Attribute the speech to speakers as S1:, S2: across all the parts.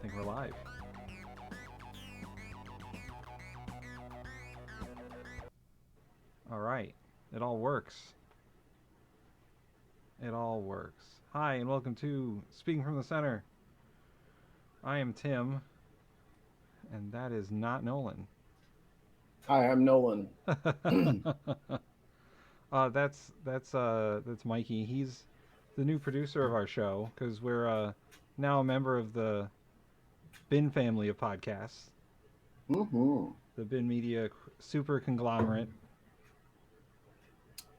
S1: think we're live. All right. It all works. It all works. Hi, and welcome to Speaking from the Center. I am Tim, and that is not Nolan.
S2: Hi, I'm Nolan.
S1: That's Mikey. He's the new producer of our show because we're now a member of the Bin family of podcasts,
S2: hmm
S1: the Bin Media super conglomerate.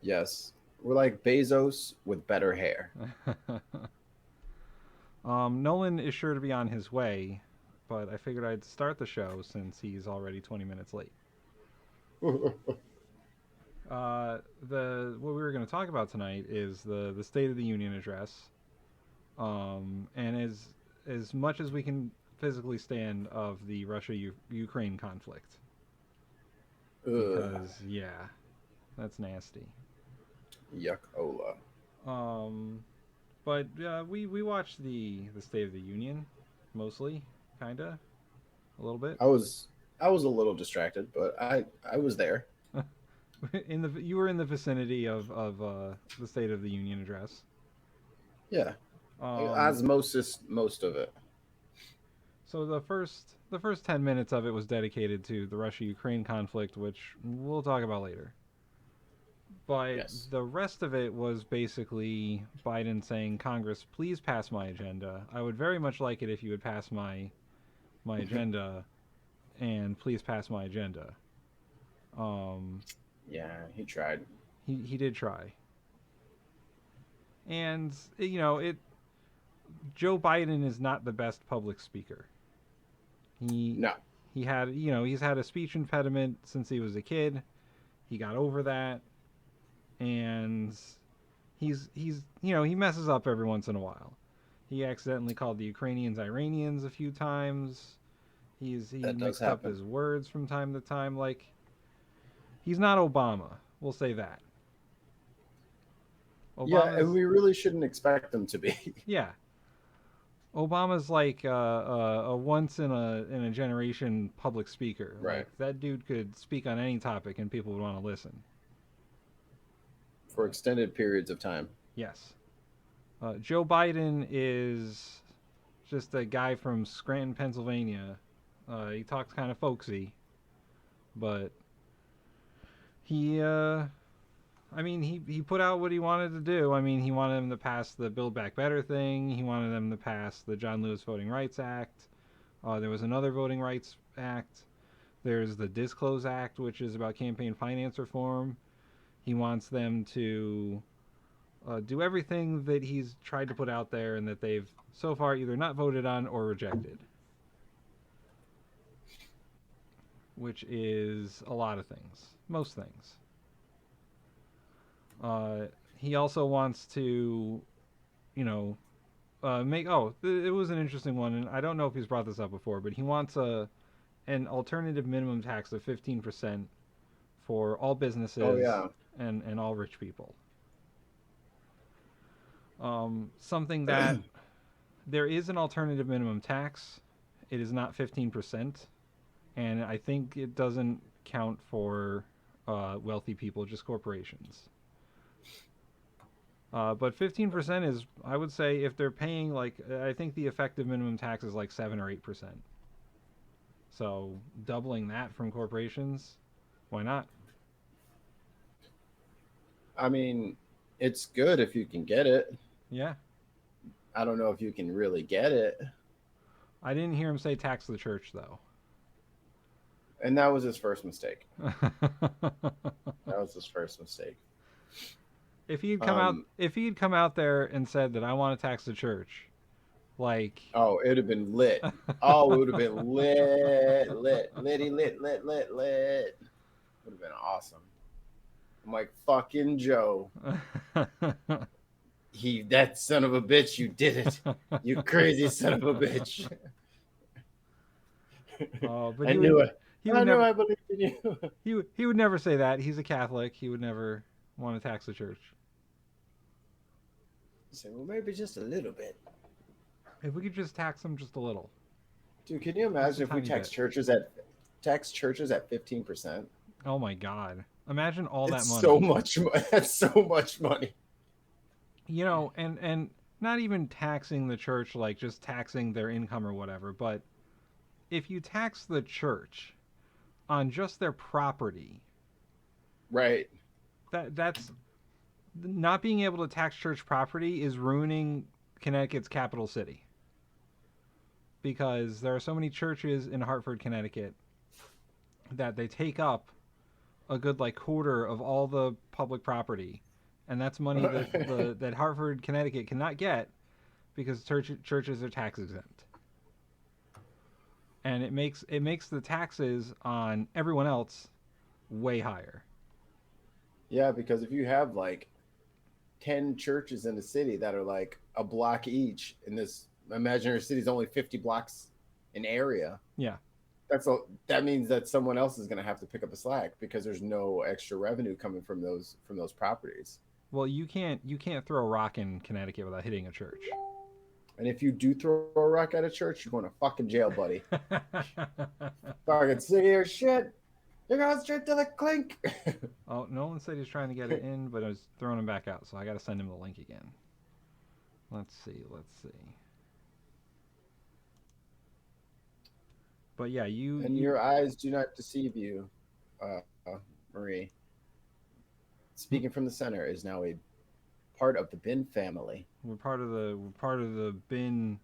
S2: Yes, we're like Bezos with better hair.
S1: Nolan is sure to be on his way, but I figured I'd start the show since he's already 20 minutes late. The what we were going to talk about tonight is the State of the Union address, and as much as we can physically stand of the Russia Ukraine conflict,
S2: Ugh,
S1: because yeah, that's nasty.
S2: yuckola.
S1: Um, but we watched the State of the Union mostly, kinda a little bit.
S2: I was I was a little distracted, but I was there.
S1: In the you were in the vicinity of the State of the Union address.
S2: Yeah,
S1: Um,
S2: most of it.
S1: so the first 10 minutes of it was dedicated to the Russia-Ukraine conflict, which we'll talk about later. But
S2: Yes.
S1: the rest of it was basically Biden saying, "Congress, please pass my agenda. I would very much like it if you would pass my agenda, and please pass my agenda." Um,
S2: Yeah, he tried.
S1: he did try, and it Joe Biden is not the best public speaker. He
S2: No.
S1: he had he's had a speech impediment since he was a kid. He got over that, and he messes up every once in a while. He accidentally called the Ukrainians Iranians a few times. He
S2: That does
S1: mixed up
S2: happen.
S1: his words from time to time. Like, he's not Obama. We'll say that.
S2: Yeah, and
S1: Obama's
S2: we really shouldn't expect them to be.
S1: yeah. Obama's like a once in a generation public speaker.
S2: Right.
S1: Like, that dude could speak on any topic and people would want to listen.
S2: For extended periods of time.
S1: Yes. Joe Biden is just a guy from Scranton, Pennsylvania. He talks kind of folksy, but he, I mean, he put out what he wanted to do. I mean, he wanted them to pass the Build Back Better thing. He wanted them to pass the John Lewis Voting Rights Act. There was another Voting Rights Act. There's the Disclose Act, which is about campaign finance reform. He wants them to do everything that he's tried to put out there and that they've so far either not voted on or rejected, which is a lot of things, most things. He also wants to, you know, make. It was an interesting one, and I don't know if he's brought this up before, but he wants an alternative minimum tax of 15% for all
S2: Oh
S1: businesses
S2: yeah.
S1: and all rich people. Something that there is an alternative minimum tax. It is not 15%, and I think it doesn't count for wealthy people, just corporations. But 15% is, I would say, if they're paying like, I think the effective minimum tax is like 7 or 8%. So doubling that from corporations, why not?
S2: I mean, it's good if you can get it.
S1: Yeah,
S2: I don't know if you can really get it.
S1: I didn't hear him say tax the church though.
S2: And that was his first mistake. That was his first mistake. Um,
S1: If he had come out there and said that I want to tax the church, like,
S2: oh, it would have been lit. Oh, it would have been lit. Would have been awesome. I'm like, fucking Joe. That son of a bitch, you did it. You crazy son of a bitch.
S1: but
S2: I knew it.
S1: he would
S2: I knew
S1: never
S2: I believed in you.
S1: he would never say that. He's a Catholic. He would never want to tax the church.
S2: Say, well, maybe just a little bit.
S1: If we could just tax them just a little.
S2: Dude, can you
S1: Just a
S2: imagine if we
S1: tiny bit.
S2: tax churches at 15%?
S1: Oh my God! Imagine all that
S2: It's so
S1: money.
S2: much. That's so much money.
S1: And not even taxing the church, like just taxing their income or whatever, but if you tax the church on just their property,
S2: Right.
S1: that's not being able to tax church property is ruining Connecticut's capital city, because there are so many churches in Hartford, Connecticut that they take up a good like quarter of all the public property, and that's money that Hartford, Connecticut cannot get because churches are tax exempt, and it makes the taxes on everyone else way higher.
S2: Yeah, because if you have like 10 churches in the city that are like a block each, and this imaginary city is only 50 blocks in area,
S1: Yeah.
S2: that means that someone else is going to have to pick up the slack because there's no extra revenue coming from those properties.
S1: Well, you can't throw a rock in Connecticut without hitting a church.
S2: And if you do throw a rock at a church, you're going to fucking jail, buddy. Fucking sick of your shit. You're going straight to the clink.
S1: Oh, Nolan said he's trying to get it in, but I was throwing him back out, so I got to send him the link again. Let's see. Let's see. But yeah, you
S2: And
S1: you
S2: your eyes do not deceive you, Marie. Speaking from the center is now a part of the Bin family.
S1: we're part of the bin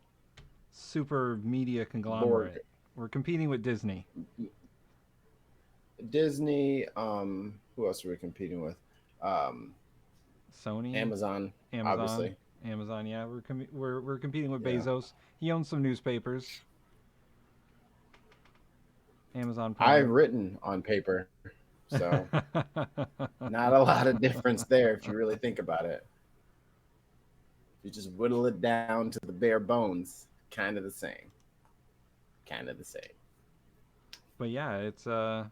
S1: super media
S2: Borg,
S1: conglomerate. We're competing with Disney,
S2: Disney. Who else are we competing with? Um,
S1: Sony,
S2: Amazon,
S1: Amazon,
S2: obviously.
S1: Amazon. Yeah, we're competing with
S2: Yeah,
S1: Bezos. He owns some newspapers. Amazon
S2: I've
S1: Prime.
S2: written on paper, so not a lot of difference there if you really think about it. If you just whittle it down to the bare bones, kind of the same. Kind of the same.
S1: But yeah, it's the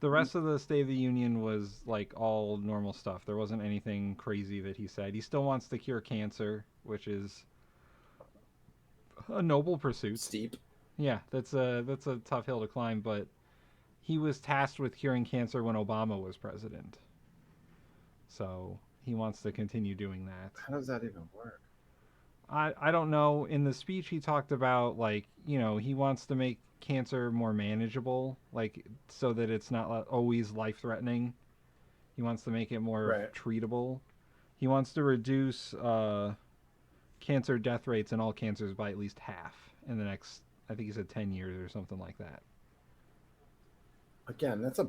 S1: rest of the State of the Union was like all normal stuff. There wasn't anything crazy that he said. He still wants to cure cancer, which is a noble pursuit.
S2: Steep.
S1: Yeah, that's a tough hill to climb, but he was tasked with curing cancer when Obama was president. So, he wants to continue doing that.
S2: How does that even work?
S1: I don't know. In the speech he talked about like, he wants to make cancer more manageable, like so that it's not always life-threatening. He wants to make it more
S2: Right.
S1: treatable. He wants to reduce cancer death rates in all cancers by at least half in the next, I think he said 10 years or something like that.
S2: Again, that's a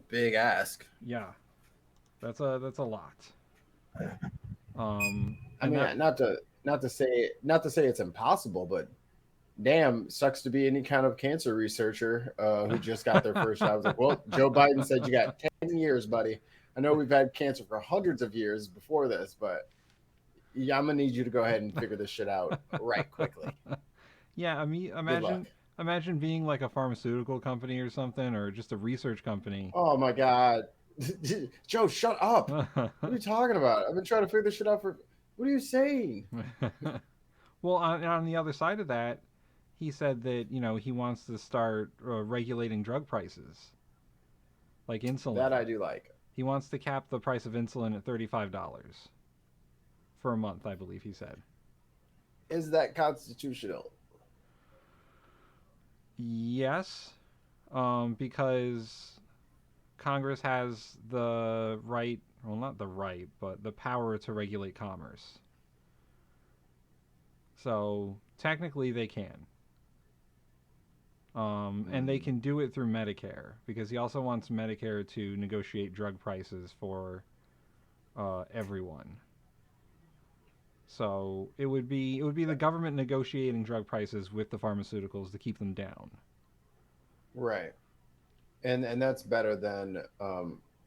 S2: big ask.
S1: Yeah, that's a lot. Um,
S2: I
S1: and that
S2: mean, not to say it's impossible, but damn, sucks to be any kind of cancer researcher who just got their first job. I was like, well, Joe Biden said you got 10 years, buddy. I know we've had cancer for hundreds of years before this, but yeah, I'm gonna need you to go ahead and figure this shit out right quickly.
S1: yeah, I mean,
S2: Good luck.
S1: imagine being like a pharmaceutical company or something, or just a research company.
S2: Oh my god, Joe, shut up! What are you talking about? I've been trying to figure this shit out for. What are you saying?
S1: Well, on the other side of that, he said that he wants to start regulating drug prices, like insulin.
S2: That I do like.
S1: He wants to cap the price of insulin at $35 for a month, I believe he said.
S2: Is that constitutional?
S1: Yes, because Congress has the right, well, not the right, but the power to regulate commerce. So technically, they can. And they
S2: Hmm.
S1: can do it through Medicare because he also wants Medicare to negotiate drug prices for everyone. So it would be the government negotiating drug prices with the pharmaceuticals to keep them down.
S2: Right. And that's better than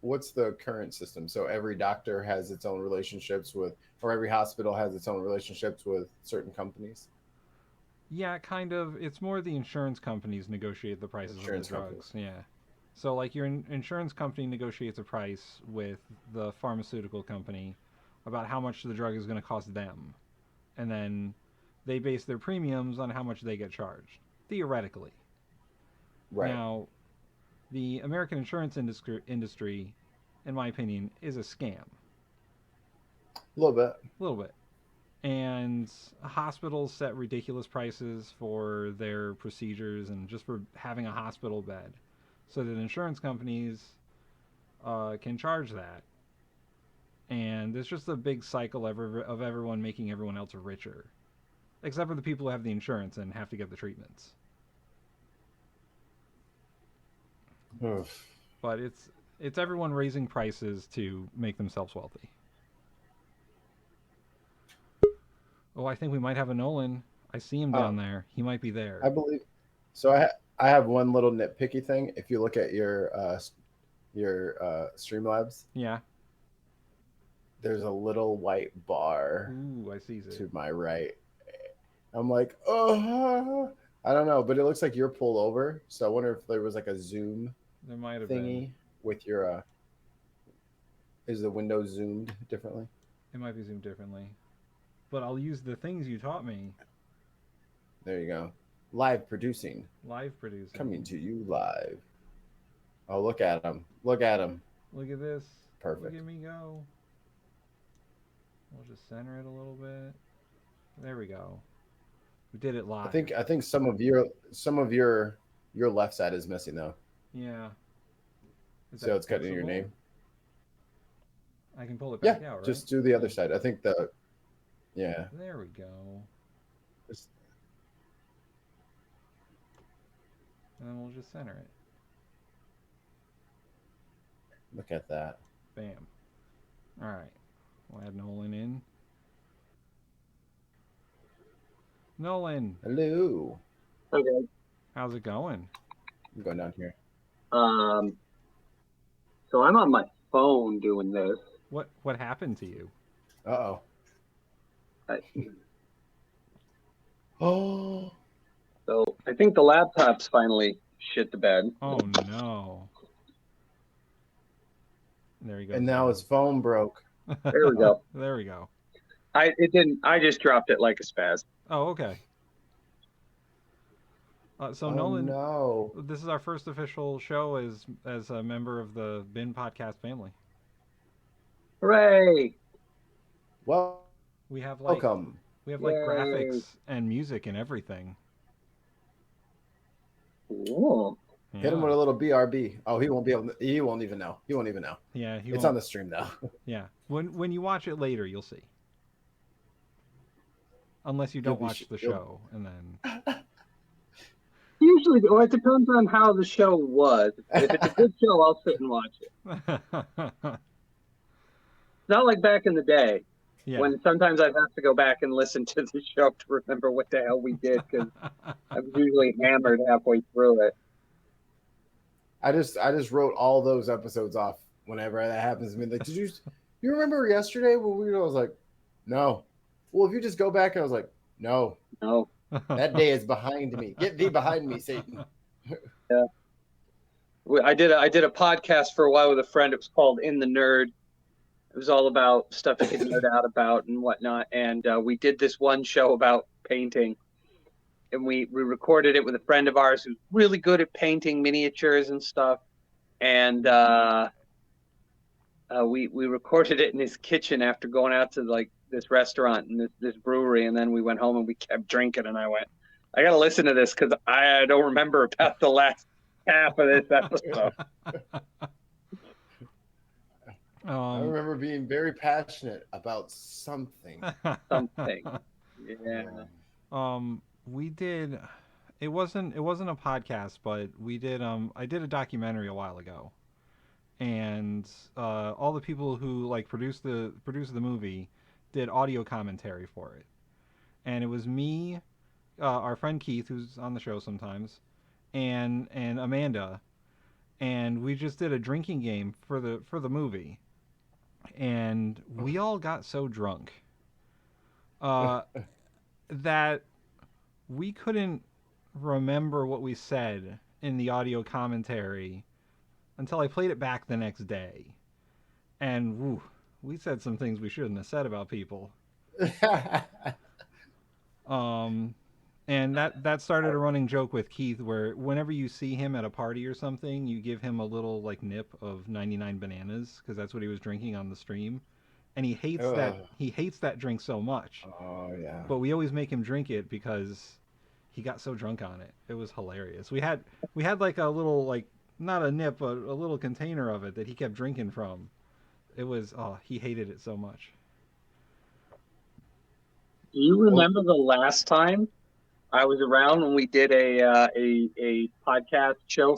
S2: what's the current system? So every doctor has its own relationships with, or every hospital has its own relationships with certain companies,
S1: Yeah, kind of. It's more the insurance companies negotiate the prices of the
S2: insurance
S1: drugs.
S2: companies.
S1: Yeah. So like your insurance company negotiates a price with the pharmaceutical company about how much the drug is going to cost them, and then they base their premiums on how much they get charged. theoretically.
S2: Right.
S1: Now, the American insurance industry, in my opinion, is a scam.
S2: A little bit.
S1: A little bit. And hospitals set ridiculous prices for their procedures and just for having a hospital bed, so that insurance companies can charge that. And it's just a big cycle of everyone making everyone else richer, except for the people who have the insurance and have to get the treatments. But it's everyone raising prices to make themselves wealthy. Oh, I think we might have a Nolan. I see him down
S2: um,
S1: there. He might be there.
S2: I believe. So I have one little nitpicky thing. If you look at your Streamlabs,
S1: Yeah.
S2: there's a little white bar
S1: Ooh, I sees it.
S2: to my right. I'm like, oh, I don't know, but it looks like you're pulled over. So I wonder if there was like a zoom
S1: There might have been.
S2: thingy with your. Is the window zoomed differently?
S1: It might be zoomed differently. But I'll use the things you taught me.
S2: There you go. Live producing,
S1: Live producing.
S2: coming to you live. Oh, look at him! Look at him!
S1: Look at this. Look
S2: Perfect.
S1: at me go. We'll just center it a little bit. There we go. We did it live.
S2: I think some of your left side is missing though.
S1: Yeah. Is
S2: So
S1: that
S2: it's cutting your
S1: fixable?
S2: name.
S1: I can pull it
S2: Yeah,
S1: back out, right?
S2: just do the other
S1: Yeah.
S2: side. I think the yeah.
S1: There we go.
S2: Just,
S1: And then we'll just center it.
S2: look at that.
S1: Bam. All right. We'll add Nolan in. Nolan,
S2: Hello.
S3: Okay.
S1: how's it going?
S2: I'm going down here.
S3: Um, so I'm on my phone doing this.
S1: What happened to you?
S2: Uh
S3: I,
S2: oh. Oh.
S3: so I think the laptop's finally shit the bed.
S1: Oh no. There he goes.
S2: And now his phone broke.
S3: There we go.
S1: There we go.
S3: It didn't. I just dropped it like a spaz.
S1: Oh, okay. So
S2: Oh
S1: Nolan,
S2: no.
S1: this is our first official show as a member of the Bin Podcast family.
S3: Hooray!
S1: We have like
S2: Welcome.
S3: Yay.
S1: graphics and music and everything.
S3: Cool.
S1: Yeah.
S2: Hit him with a little BRB. Oh, he won't be able to, he won't even know. He won't even know.
S1: Yeah,
S2: It's on the stream now.
S1: Yeah. When you watch it later, you'll see. Unless you don't watch the show, and then
S3: Usually, well, it depends on how the show was. If it's a good show, I'll sit and watch it. Not like back in the day
S1: yeah.
S3: when sometimes I'd have to go back and listen to the show to remember what the hell we did because I was usually hammered halfway through it.
S2: I just wrote all those episodes off whenever that happens. I mean, like, you remember yesterday when I was like, no. Well, if you just go back, and I was like, no.
S3: No.
S2: That day is behind me. Get thee behind me, Satan.
S3: Yeah. I did a podcast for a while with a friend. It was called In the Nerd. It was all about stuff you could nerd out about and whatnot. And we did this one show about painting. And we recorded it with a friend of ours who's really good at painting miniatures and stuff. And we recorded it in his kitchen after going out to like this restaurant and this brewery. And then we went home and we kept drinking. And I went, I got to listen to this because I don't remember about the last half of this episode.
S2: I remember being very passionate about something.
S3: Something. Yeah.
S1: We did. It wasn't a podcast, but we did. I did a documentary a while ago, and all the people who like produced the movie did audio commentary for it, and it was me, our friend Keith, who's on the show sometimes, and Amanda, and we just did a drinking game for the movie, and we all got so drunk that we couldn't remember what we said in the audio commentary until I played it back the next day, and woo, we said some things we shouldn't have said about people. And that started a running joke with Keith, where whenever you see him at a party or something, you give him a little like nip of 99 bananas because that's what he was drinking on the stream, and
S2: Ugh.
S1: he hates that drink so much.
S2: Oh yeah.
S1: But we always make him drink it because he got so drunk on it. It was hilarious. We had like a little like not a nip, but a little container of it that he kept drinking from. It was he hated it so much.
S3: Do you
S2: Well,
S3: remember the last time I was around when we did a podcast show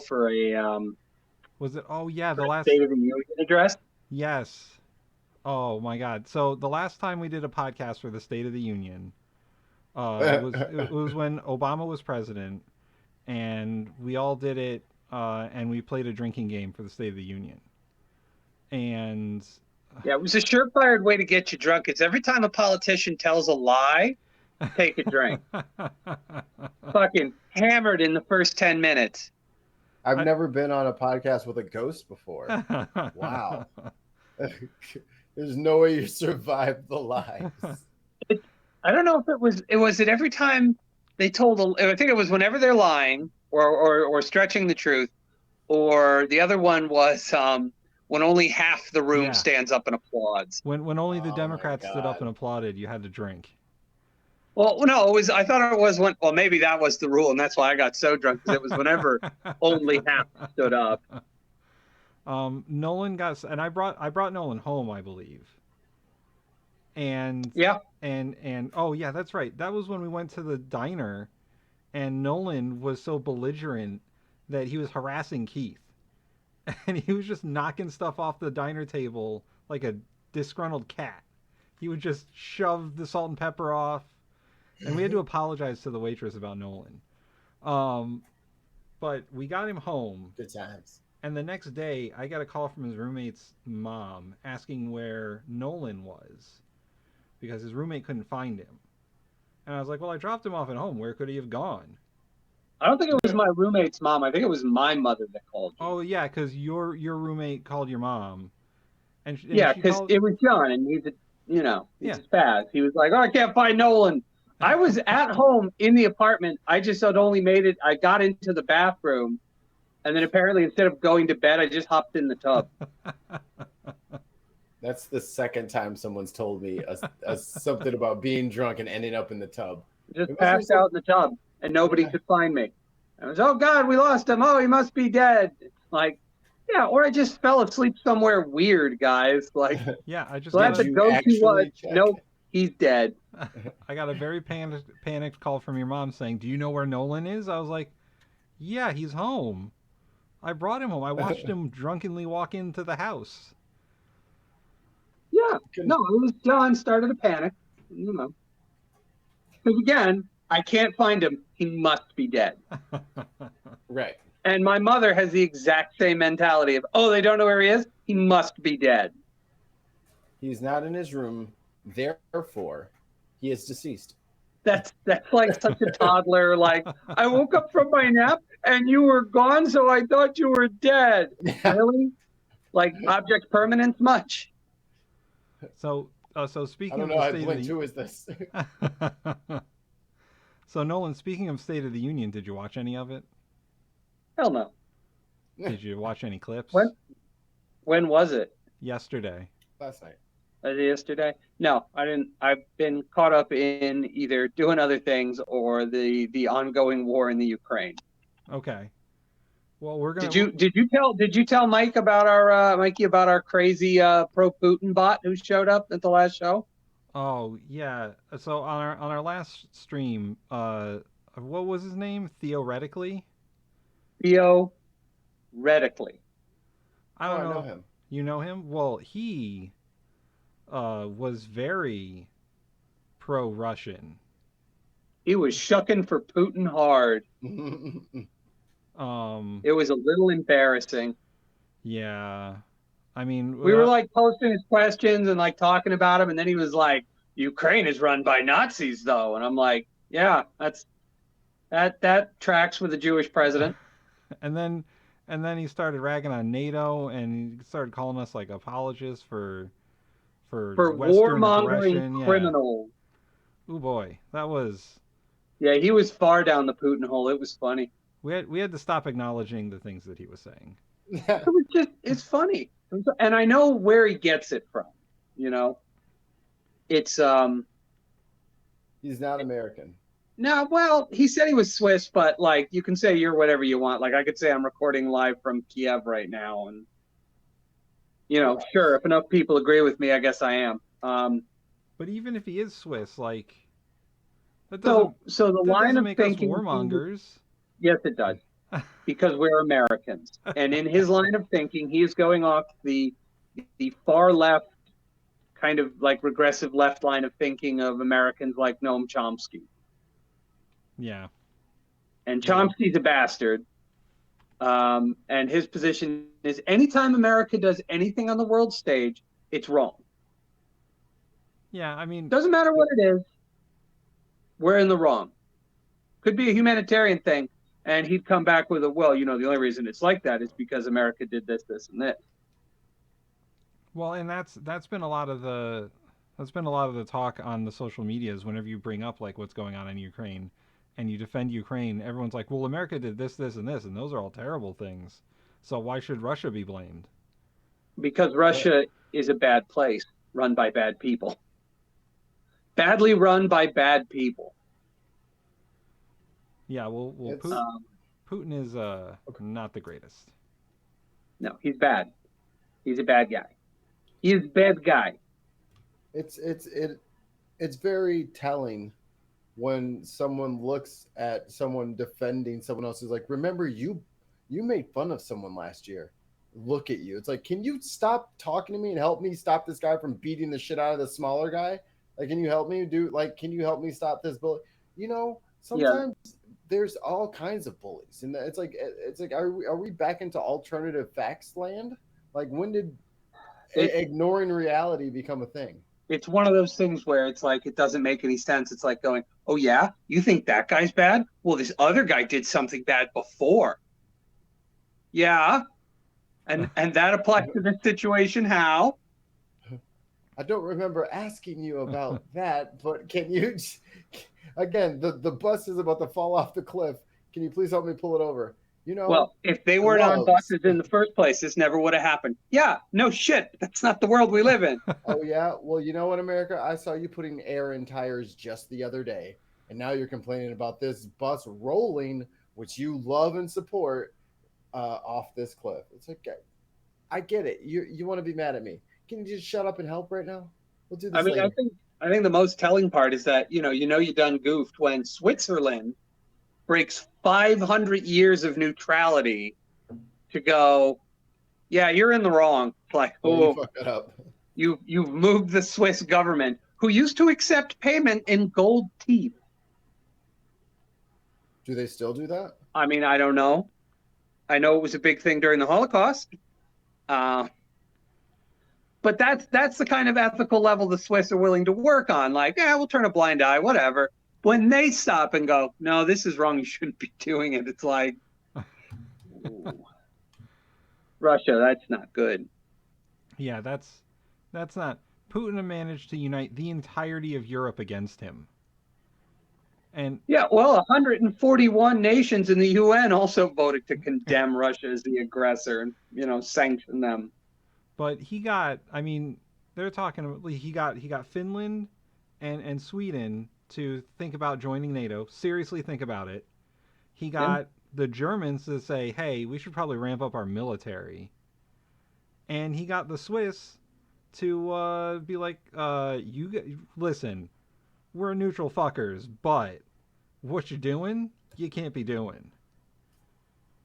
S1: Was it? Oh yeah,
S3: for
S1: the
S3: a
S1: last
S3: State of the Union address?
S1: yes. Oh my God! So the last time we did a podcast for the State of the Union, it was when Obama was president, and we all did it, and we played a drinking game for the State of the Union, and
S3: Yeah, it was a surefire way to get you drunk. It's every time a politician tells a lie, take a drink. Fucking hammered in the first 10 minutes.
S2: I've
S1: I,
S2: never been on a podcast with a ghost before. Wow. There's no way you survived the lies.
S3: I don't know if it was every time they told I think it was whenever they're lying or stretching the truth, or the other one was when only half the room
S1: yeah,
S3: stands up and applauds.
S1: when only the
S2: Oh my
S1: Democrats stood up and
S2: god.
S1: applauded, you had to drink.
S3: Well, no, it was. I thought it was when. Well, maybe that was the rule, and that's why I got so drunk because it was whenever only half stood up.
S1: Nolan got, and I brought Nolan home, I believe, and
S3: Yeah,
S1: and oh yeah, that's right. That was when we went to the diner, and Nolan was so belligerent that he was harassing Keith, and he was just knocking stuff off the diner table like a disgruntled cat. He would just shove the salt and pepper off, and we had to apologize to the waitress about Nolan. Um, but we got him home,
S2: Good times.
S1: and the next day I got a call from his roommate's mom asking where Nolan was because his roommate couldn't find him. And I was like, "Well, I dropped him off at home. Where could he have gone?"
S3: I don't think it was my roommate's mom. I think it was my mother that called you.
S1: Oh yeah, because your roommate called your mom, and
S3: Yeah,
S1: she
S3: because
S1: called.
S3: it was John, and he's
S1: Yeah,
S3: a spaz. He was like, "Oh, I can't find Nolan." I was at home in the apartment. I just had only made it. I got into the bathroom, and then apparently instead of going to bed, I just hopped in the tub.
S2: That's the second time someone's told me something about being drunk and ending up in the tub.
S3: Just
S2: It must be
S3: passed out in the tub, and nobody
S2: Yeah.
S3: could find me. I was, oh God, we lost him. Oh, he must be dead. Like, yeah, or I just fell asleep somewhere weird, guys. Like,
S1: yeah. I just
S3: so
S1: got
S3: that's
S2: Did
S3: the
S1: a
S2: you
S3: go-to was,
S2: actually check?
S3: nope, he's dead.
S1: I got a very panicked call from your mom saying, "Do you know where Nolan is?" I was like, "Yeah, he's home. I brought him home. I watched him drunkenly walk into the house."
S3: Yeah, no, it was John started a panic. Because again, I can't find him. He must be dead.
S2: Right.
S3: And my mother has the exact same mentality of, oh, they don't know where he is. He must be dead.
S2: He's not in his room, therefore, he is deceased.
S3: That's like such a toddler. Like, I woke up from my nap and you were gone, so I thought you were dead. Really? Like object permanence much?
S1: So
S2: I
S1: speaking
S2: don't
S1: of
S2: know.
S1: the
S2: I
S1: state
S2: blinked.
S1: of
S2: Who is this?
S1: the So Nolan, speaking of State of the Union, did you watch any of it?
S3: Hell no.
S1: Did you watch any clips?
S3: When was it?
S1: Yesterday.
S2: Last night.
S3: Yesterday? No, I didn't. I've been caught up in either doing other things or the ongoing war in the Ukraine.
S1: Okay. Well, we're gonna.
S3: Did you tell Mike about our Mikey about our crazy pro Putin bot who showed up at the last show?
S1: Oh yeah. So on our last stream, what was his name? Theoretically.
S3: Theoretically.
S1: I
S2: Oh,
S1: don't
S2: I
S1: know.
S2: know him.
S1: You know him? Well, he was very pro-Russian.
S3: He was shucking for Putin hard. It was a little embarrassing.
S1: Yeah. I mean,
S3: We were like posting his questions and like talking about him, and then he was like, "Ukraine is run by Nazis, though," and I'm like, "Yeah, that tracks with a Jewish president."
S1: and then he started ragging on NATO, and he started calling us like apologists for
S3: For
S1: Western
S3: warmongering
S1: aggression. Yeah.
S3: criminals.
S1: Oh boy, that was
S3: Yeah, he was far down the Putin hole. It was funny.
S1: We had to stop acknowledging the things that he was saying.
S3: It was just, it's funny. And I know where he gets it from. You know, it's,
S2: He's not American.
S3: no, well, he said he was Swiss, but like, you can say you're whatever you want. Like, I could say I'm recording live from Kiev right now. And, you know, sure, if enough people agree with me, I guess I am.
S1: But even if he is Swiss, like
S3: So the
S1: that
S3: line
S1: doesn't
S3: of
S1: make us
S3: thinking,
S1: warmongers.
S3: yes, it does, because we're Americans. And in his line of thinking, he is going off the far left, kind of like regressive left line of thinking of Americans like Noam Chomsky.
S1: Yeah.
S3: And Chomsky's a bastard. And his position is anytime America does anything on the world stage, it's wrong.
S1: Yeah, I mean,
S3: Doesn't matter what it is, we're in the wrong. Could be a humanitarian thing. And he'd come back with a, well, you know, the only reason it's like that is because America did this, this, and this.
S1: well, and that's been a lot of the talk on the social medias whenever you bring up like what's going on in Ukraine and you defend Ukraine, everyone's like, "Well, America did this, this, and this, and those are all terrible things. So why should Russia be blamed?"
S3: Because Russia is a bad place run by bad people. Badly run by bad people.
S1: Yeah, well, Putin is not the greatest.
S3: No, he's bad. He's a bad guy. He's a bad guy.
S2: It's very telling when someone looks at someone defending someone else who's like, remember you made fun of someone last year. Look at you. It's like, can you stop talking to me and help me stop this guy from beating the shit out of the smaller guy? Like, can you help me can you help me stop this bully? You know, sometimes there's all kinds of bullies. And it's like are we back into alternative facts land? Like, when did ignoring reality become a thing?
S3: It's one of those things where it's like it doesn't make any sense. It's like going, oh yeah, you think that guy's bad? Well, this other guy did something bad before. Yeah. And that applies to this situation. How?
S2: I don't remember asking you about that, but can you again, the bus is about to fall off the cliff. Can you please help me pull it over? You know,
S3: well, if they weren't on buses in the first place, this never would have happened. Yeah, no shit. That's not the world we live in.
S2: Oh, yeah? Well, you know what, America? I saw you putting air in tires just the other day, and now you're complaining about this bus rolling, which you love and support, off this cliff. It's like, I get it. You want to be mad at me. Can you just shut up and help right now? We'll do this later.
S3: I think the most telling part is that, you done goofed when Switzerland breaks 500 years of neutrality to go, yeah, you're in the wrong. Like,
S2: you fucked that up.
S3: You've moved the Swiss government, who used to accept payment in gold teeth.
S2: Do they still do that?
S3: I mean, I don't know. I know it was a big thing during the Holocaust. But that's the kind of ethical level the Swiss are willing to work on. Like, yeah, we'll turn a blind eye, whatever. When they stop and go, no, this is wrong, you shouldn't be doing it. It's like, Russia, that's not good.
S1: Yeah, that's not. Putin managed to unite the entirety of Europe against him. And
S3: yeah, well, 141 nations in the UN also voted to condemn Russia as the aggressor and, sanction them.
S1: But he got, I mean, they're talking, he got Finland and Sweden to think about joining NATO, seriously think about it. He got the Germans to say, hey, we should probably ramp up our military. And he got the Swiss to be like, listen, we're neutral fuckers, but what you're doing, you can't be doing.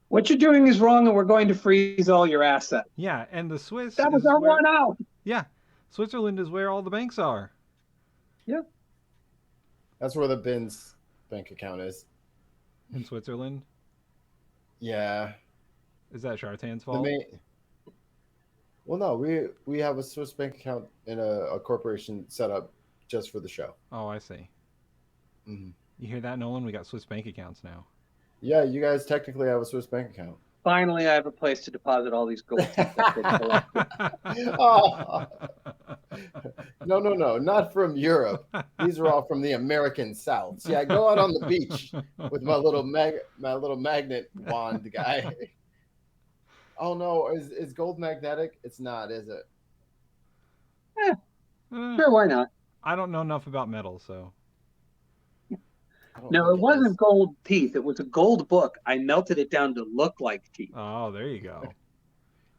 S3: What you're doing is wrong, and we're going to freeze all your assets.
S1: Yeah, and the Swiss...
S3: That was our one out.
S1: Yeah, Switzerland is where all the banks are.
S3: Yeah.
S2: That's where the Ben's bank account is.
S1: In Switzerland?
S2: Yeah.
S1: Is that Chartan's fault?
S2: Well, no, we have a Swiss bank account in a corporation set up just for the show.
S1: Oh, I see.
S2: Mm-hmm.
S1: You hear that, Nolan? We got Swiss bank accounts now.
S2: Yeah, you guys technically have a Swiss bank account.
S3: Finally, I have a place to deposit all these gold.
S2: Oh. No, not from Europe. These are all from the American South. See, I go out on the beach with my little magnet wand guy. Oh no, is gold magnetic? It's not, is it?
S3: Eh,
S1: Eh,
S3: sure, why not?
S1: I don't know enough about metal, so.
S2: I don't
S3: No,
S2: think
S3: it
S2: it is.
S3: wasn't gold teeth. It was a gold book. I melted it down to look like teeth.
S1: Oh, there you go.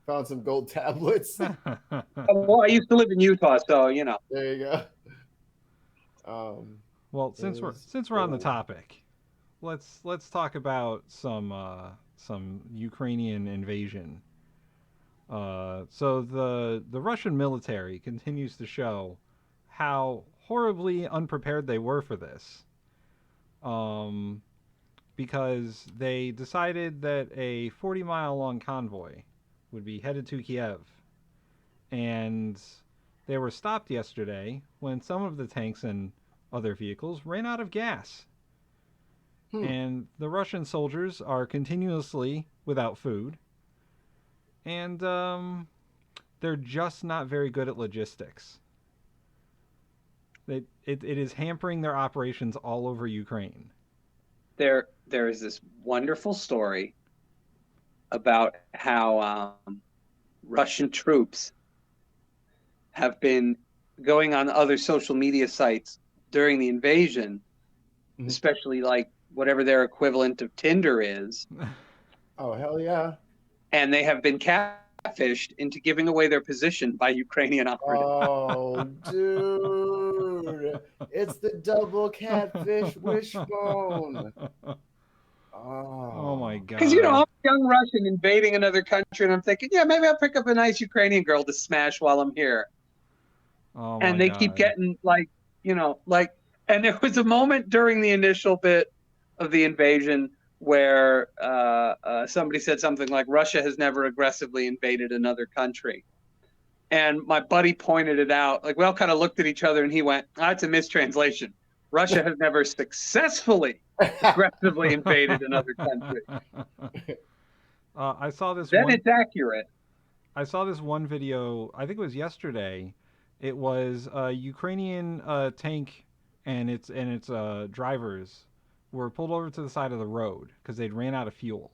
S2: Found some gold tablets.
S3: Well, I used to live in Utah, so you know.
S2: There you go.
S1: Well,
S2: Is
S1: since we're on the
S2: gold.
S1: topic, let's talk about some Ukrainian invasion. So the Russian military continues to show how horribly unprepared they were for this. Um, because they decided that a 40-mile long convoy would be headed to Kiev, and they were stopped yesterday when some of the tanks and other vehicles ran out of gas.
S2: Hmm.
S1: And the Russian soldiers are continuously without food, and they're just not very good at logistics. It is hampering their operations all over Ukraine.
S3: There is this wonderful story about how Russian troops have been going on other social media sites during the invasion, especially like whatever their equivalent of Tinder is.
S2: Oh, hell yeah.
S3: And they have been catfished into giving away their position by Ukrainian operatives.
S2: Oh, dude. It's the double catfish wishbone.
S1: Oh my
S2: Oh.
S3: Because, you know, I'm
S1: god.
S3: a young Russian invading another country, and I'm thinking, yeah, maybe I'll pick up a nice Ukrainian girl to smash while I'm here.
S1: Oh my
S3: And they keep
S1: god.
S3: getting like, you know, like, and there was a moment during the initial bit of the invasion where somebody said something like, Russia has never aggressively invaded another country. And my buddy pointed it out. Like, we all kind of looked at each other, and he went, it's a mistranslation. Russia has never successfully aggressively invaded another country.
S1: I saw this
S3: Then
S1: one.
S3: it's accurate.
S1: I saw this one video. I think it was yesterday. It was a Ukrainian tank and its drivers were pulled over to the side of the road because they'd ran out of fuel.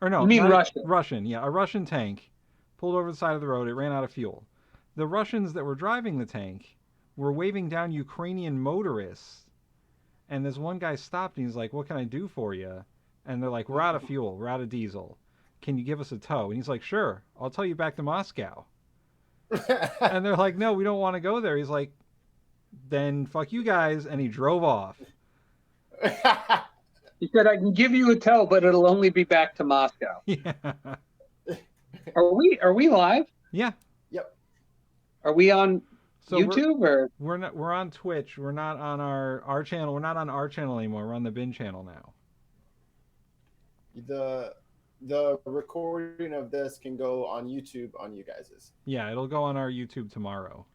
S1: Or no,
S3: You mean
S1: not
S3: Russia?
S1: Russian. Yeah, a Russian tank pulled over the side of the road. It ran out of fuel. The Russians that were driving the tank were waving down Ukrainian motorists, and this one guy stopped and he's like, "What can I do for you?" And they're like, "We're out of fuel. We're out of diesel. Can you give us a tow?" And he's like, "Sure. I'll tow you back to Moscow." And they're like, "No, we don't want to go there." He's like, "Then fuck you guys," and he drove off.
S3: He said, I can give you a tow, but it'll only be back to Moscow.
S1: Yeah.
S3: Are we live?
S1: Yeah.
S2: Yep.
S3: Are we on
S1: So
S3: YouTube or
S1: we're on Twitch. We're not on our channel. We're not on our channel anymore. We're on the Bin channel now.
S2: The recording of this can go on YouTube on you guys's.
S1: Yeah, it'll go on our YouTube tomorrow.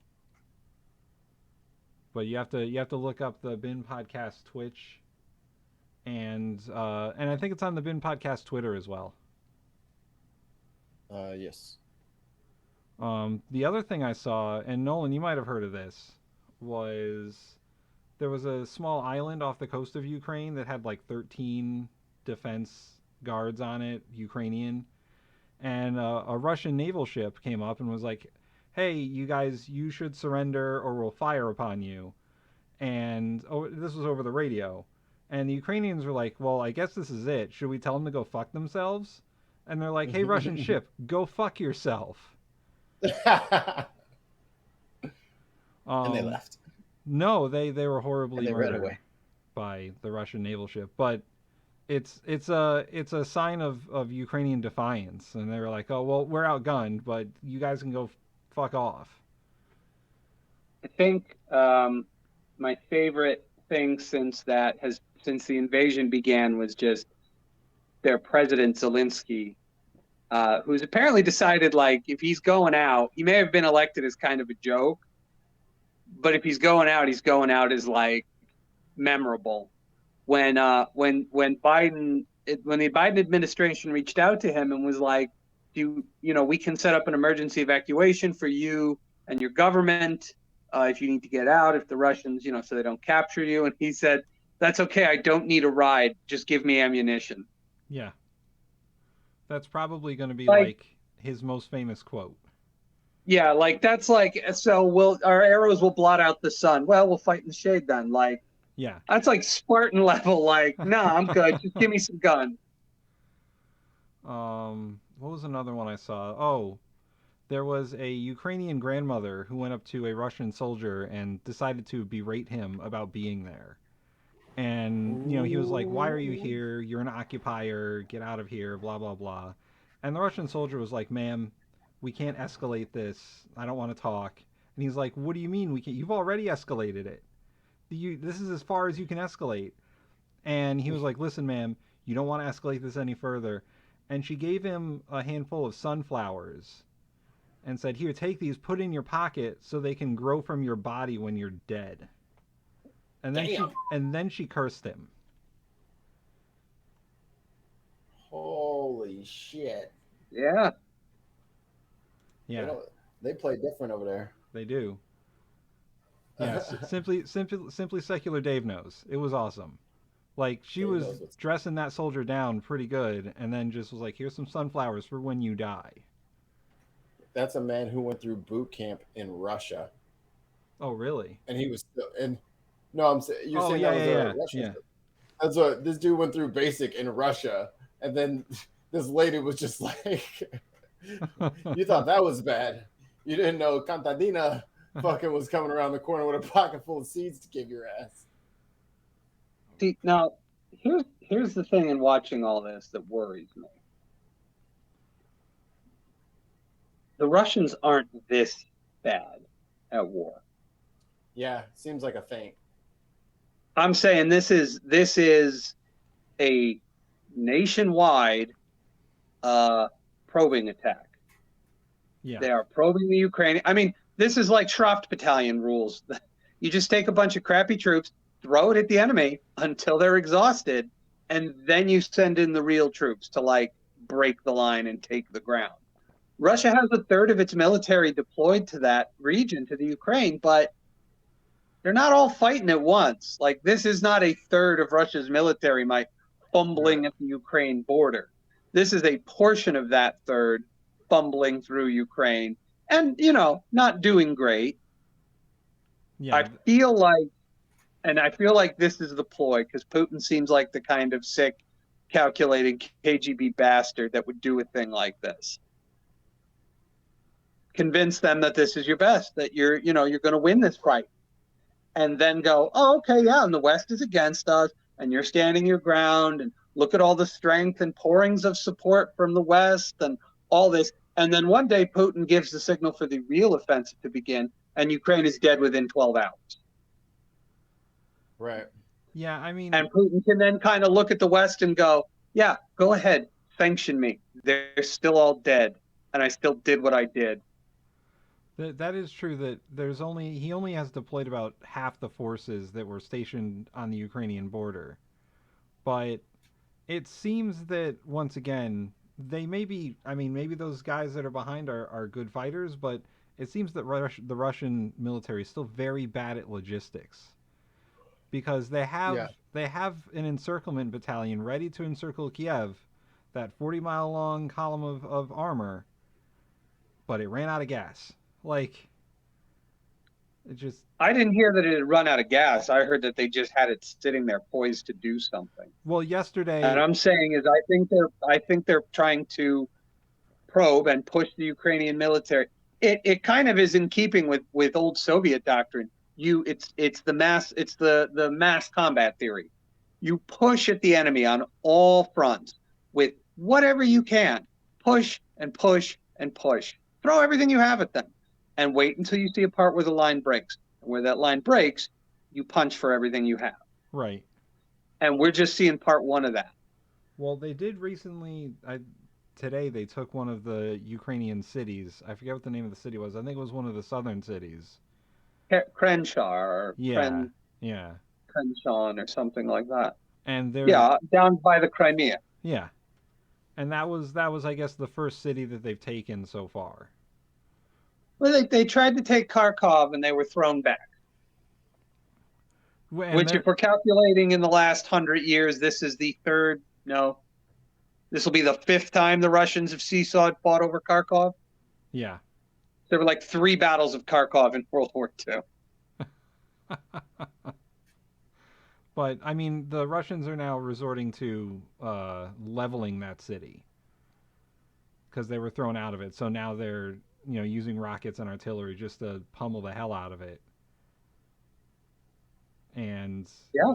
S1: But you have to look up the Bin Podcast Twitch, and I think it's on the Bin Podcast Twitter as well.
S2: Yes.
S1: The other thing I saw, and Nolan, you might have heard of this, was there was a small island off the coast of Ukraine that had like 13 defense guards on it, Ukrainian, and a Russian naval ship came up and was like, "Hey, you guys, you should surrender or we'll fire upon you." And this was over the radio, and the Ukrainians were like, "Well, I guess this is it. Should we tell them to go fuck themselves?" And they're like, "Hey, Russian ship, go fuck yourself."
S2: And they left.
S1: No, they were
S2: And
S1: horribly
S2: they ran
S1: murdered
S2: away.
S1: by the Russian naval ship, but it's a sign of Ukrainian defiance, and they were like, "Oh well, we're outgunned, but you guys can go fuck off."
S3: I think my favorite thing since the invasion began was just their president Zelensky, who's apparently decided like if he's going out, he may have been elected as kind of a joke, but if he's going out as like memorable. When the Biden administration reached out to him and was like, we can set up an emergency evacuation for you and your government if you need to get out, if the Russians, so they don't capture you. And he said, that's okay. I don't need a ride. Just give me ammunition.
S1: Yeah. That's probably going to be
S3: Like,
S1: like his most famous quote.
S3: yeah, like that's like, so our arrows will blot out the sun. Well, we'll fight in the shade then. Like,
S1: Yeah.
S3: that's like Spartan level. Like, nah, I'm good. Just give me some guns.
S1: What was another one I saw? Oh, there was a Ukrainian grandmother who went up to a Russian soldier and decided to berate him about being there. And, he was like, "Why are you here? You're an occupier. Get out of here, blah, blah, blah." And the Russian soldier was like, "Ma'am, we can't escalate this. I don't want to talk." And he's like, "What do you mean we can't? You've already escalated it. This is as far as you can escalate." And he was like, "Listen, ma'am, you don't want to escalate this any further." And she gave him a handful of sunflowers and said, "Here, take these, put in your pocket so they can grow from your body when you're dead." And then
S2: Damn.
S1: she cursed him.
S2: Holy shit.
S3: Yeah.
S1: Yeah,
S2: They play different over there.
S1: they do. Yeah, simply secular Dave knows. It was awesome. Like, she was dressing that soldier down pretty good, and then just was like, "Here's some sunflowers for when you die."
S2: That's a man who went through boot camp in Russia.
S1: Oh, really?
S2: And he was still and no, I'm saying you're saying
S1: yeah,
S2: that was
S1: yeah,
S2: a Russian.
S1: yeah.
S2: That's what this dude went through basic in Russia, and then this lady was just like, "You thought that was bad? You didn't know Cantadina fucking was coming around the corner with a pocket full of seeds to give your ass."
S3: See, now here's the thing in watching all this that worries me. The Russians aren't this bad at war.
S2: Yeah, seems like a feint.
S3: I'm saying this is a nationwide probing attack.
S1: Yeah.
S3: They are probing the Ukrainian. I mean, this is like Schraft Battalion rules. You just take a bunch of crappy troops, throw it at the enemy until they're exhausted, and then you send in the real troops to like break the line and take the ground. Russia has a third of its military deployed to that region, to the Ukraine, but they're not all fighting at once. Like, this is not a third of Russia's military might fumbling at the Ukraine border. This is a portion of that third fumbling through Ukraine and, not doing great.
S1: Yeah.
S3: I feel like this is the ploy, because Putin seems like the kind of sick, calculating KGB bastard that would do a thing like this. Convince them that this is your best, that you're going to win this fight. And then go, "Oh, okay, yeah, and the West is against us, and you're standing your ground, and look at all the strength and pourings of support from the West and all this." And then one day Putin gives the signal for the real offensive to begin, and Ukraine is dead within 12 hours.
S2: Right.
S1: Yeah, I mean...
S3: And Putin can then kind of look at the West and go, "Yeah, go ahead, sanction me. They're still all dead, and I still did what I did."
S1: That is true that he only has deployed about half the forces that were stationed on the Ukrainian border. But it seems that, once again, they maybe those guys that are behind are good fighters, but it seems that the Russian military is still very bad at logistics. Because they have an encirclement battalion ready to encircle Kiev, that 40-mile long column of armor, but it ran out of gas. Like, it just...
S3: I didn't hear that it had run out of gas. I heard that they just had it sitting there poised to do something.
S1: Well, yesterday...
S3: And I'm saying is I think they're trying to probe and push the Ukrainian military. It kind of is in keeping with old Soviet doctrine. It's the mass combat theory. You push at the enemy on all fronts with whatever you can. Push and push and push. Throw everything you have at them. And wait until you see a part where the line breaks. And where that line breaks, you punch for everything you have.
S1: Right.
S3: And we're just seeing part one of that.
S1: Well, they did recently... Today they took one of the Ukrainian cities. I forget what the name of the city was. I think it was one of the southern cities.
S3: Crenshaw or
S1: yeah.
S3: Crenshaw or something like that.
S1: And
S3: down by the Crimea.
S1: Yeah. And that was I guess the first city that they've taken so far.
S3: Well, they tried to take Kharkov and they were thrown back.
S1: And
S3: Which, if we're calculating in the last 100 years, this is the third. No, this will be the fifth time the Russians have seesawed fought over Kharkov.
S1: yeah.
S3: There were like 3 battles of Kharkov in World War II.
S1: But I mean, the Russians are now resorting to leveling that city because they were thrown out of it. So now they're using rockets and artillery just to pummel the hell out of it. And
S3: Yeah,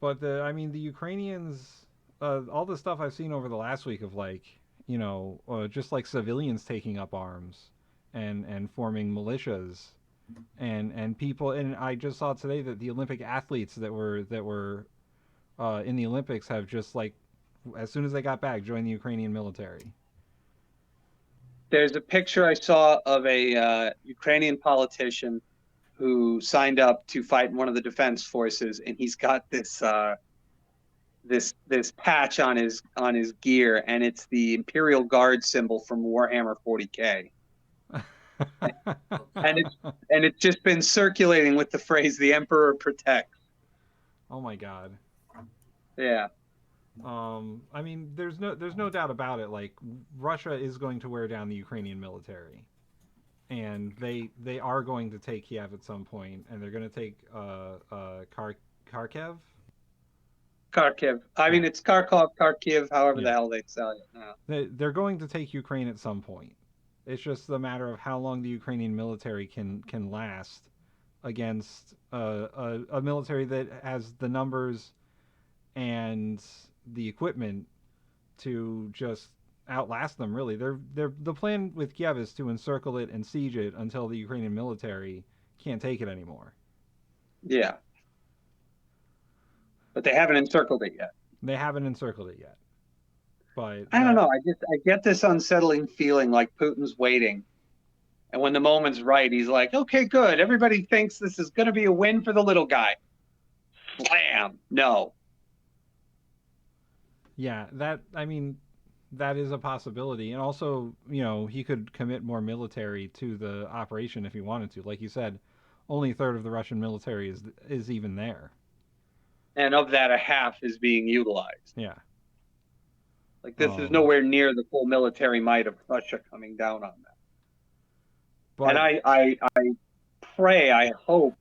S1: but the Ukrainians, all the stuff I've seen over the last week of like just like civilians taking up arms and forming militias and people, and I just saw today that the Olympic athletes that were in the Olympics have just like as soon as they got back joined the Ukrainian military.
S3: there's a picture I saw of a Ukrainian politician who signed up to fight in one of the defense forces, and he's got this patch on his gear, and it's the Imperial Guard symbol from Warhammer 40K. and it's just been circulating with the phrase "the Emperor protects."
S1: Oh my god.
S3: Yeah.
S1: There's no doubt about it. Like Russia is going to wear down the Ukrainian military, and they are going to take Kiev at some point, and they're going to take Kharkiv.
S3: Kharkiv. I mean, it's Kharkov, Kharkiv, however the hell they sell it now.
S1: They're going to take Ukraine at some point. It's just a matter of how long the Ukrainian military can last against a military that has the numbers and the equipment to just outlast them. Really, the plan with Kiev is to encircle it and siege it until the Ukrainian military can't take it anymore.
S3: Yeah, but they haven't encircled it yet.
S1: They haven't encircled it yet. But
S3: I don't know. I get this unsettling feeling like Putin's waiting, and when the moment's right, he's like, "Okay, good. Everybody thinks this is going to be a win for the little guy." Slam. No.
S1: Yeah, that is a possibility, and also he could commit more military to the operation if he wanted to. Like you said, only a third of the Russian military is even there,
S3: and of that, a half is being utilized.
S1: Yeah.
S3: Like this is nowhere near the full military might of Russia coming down on them. But, and I pray, I hope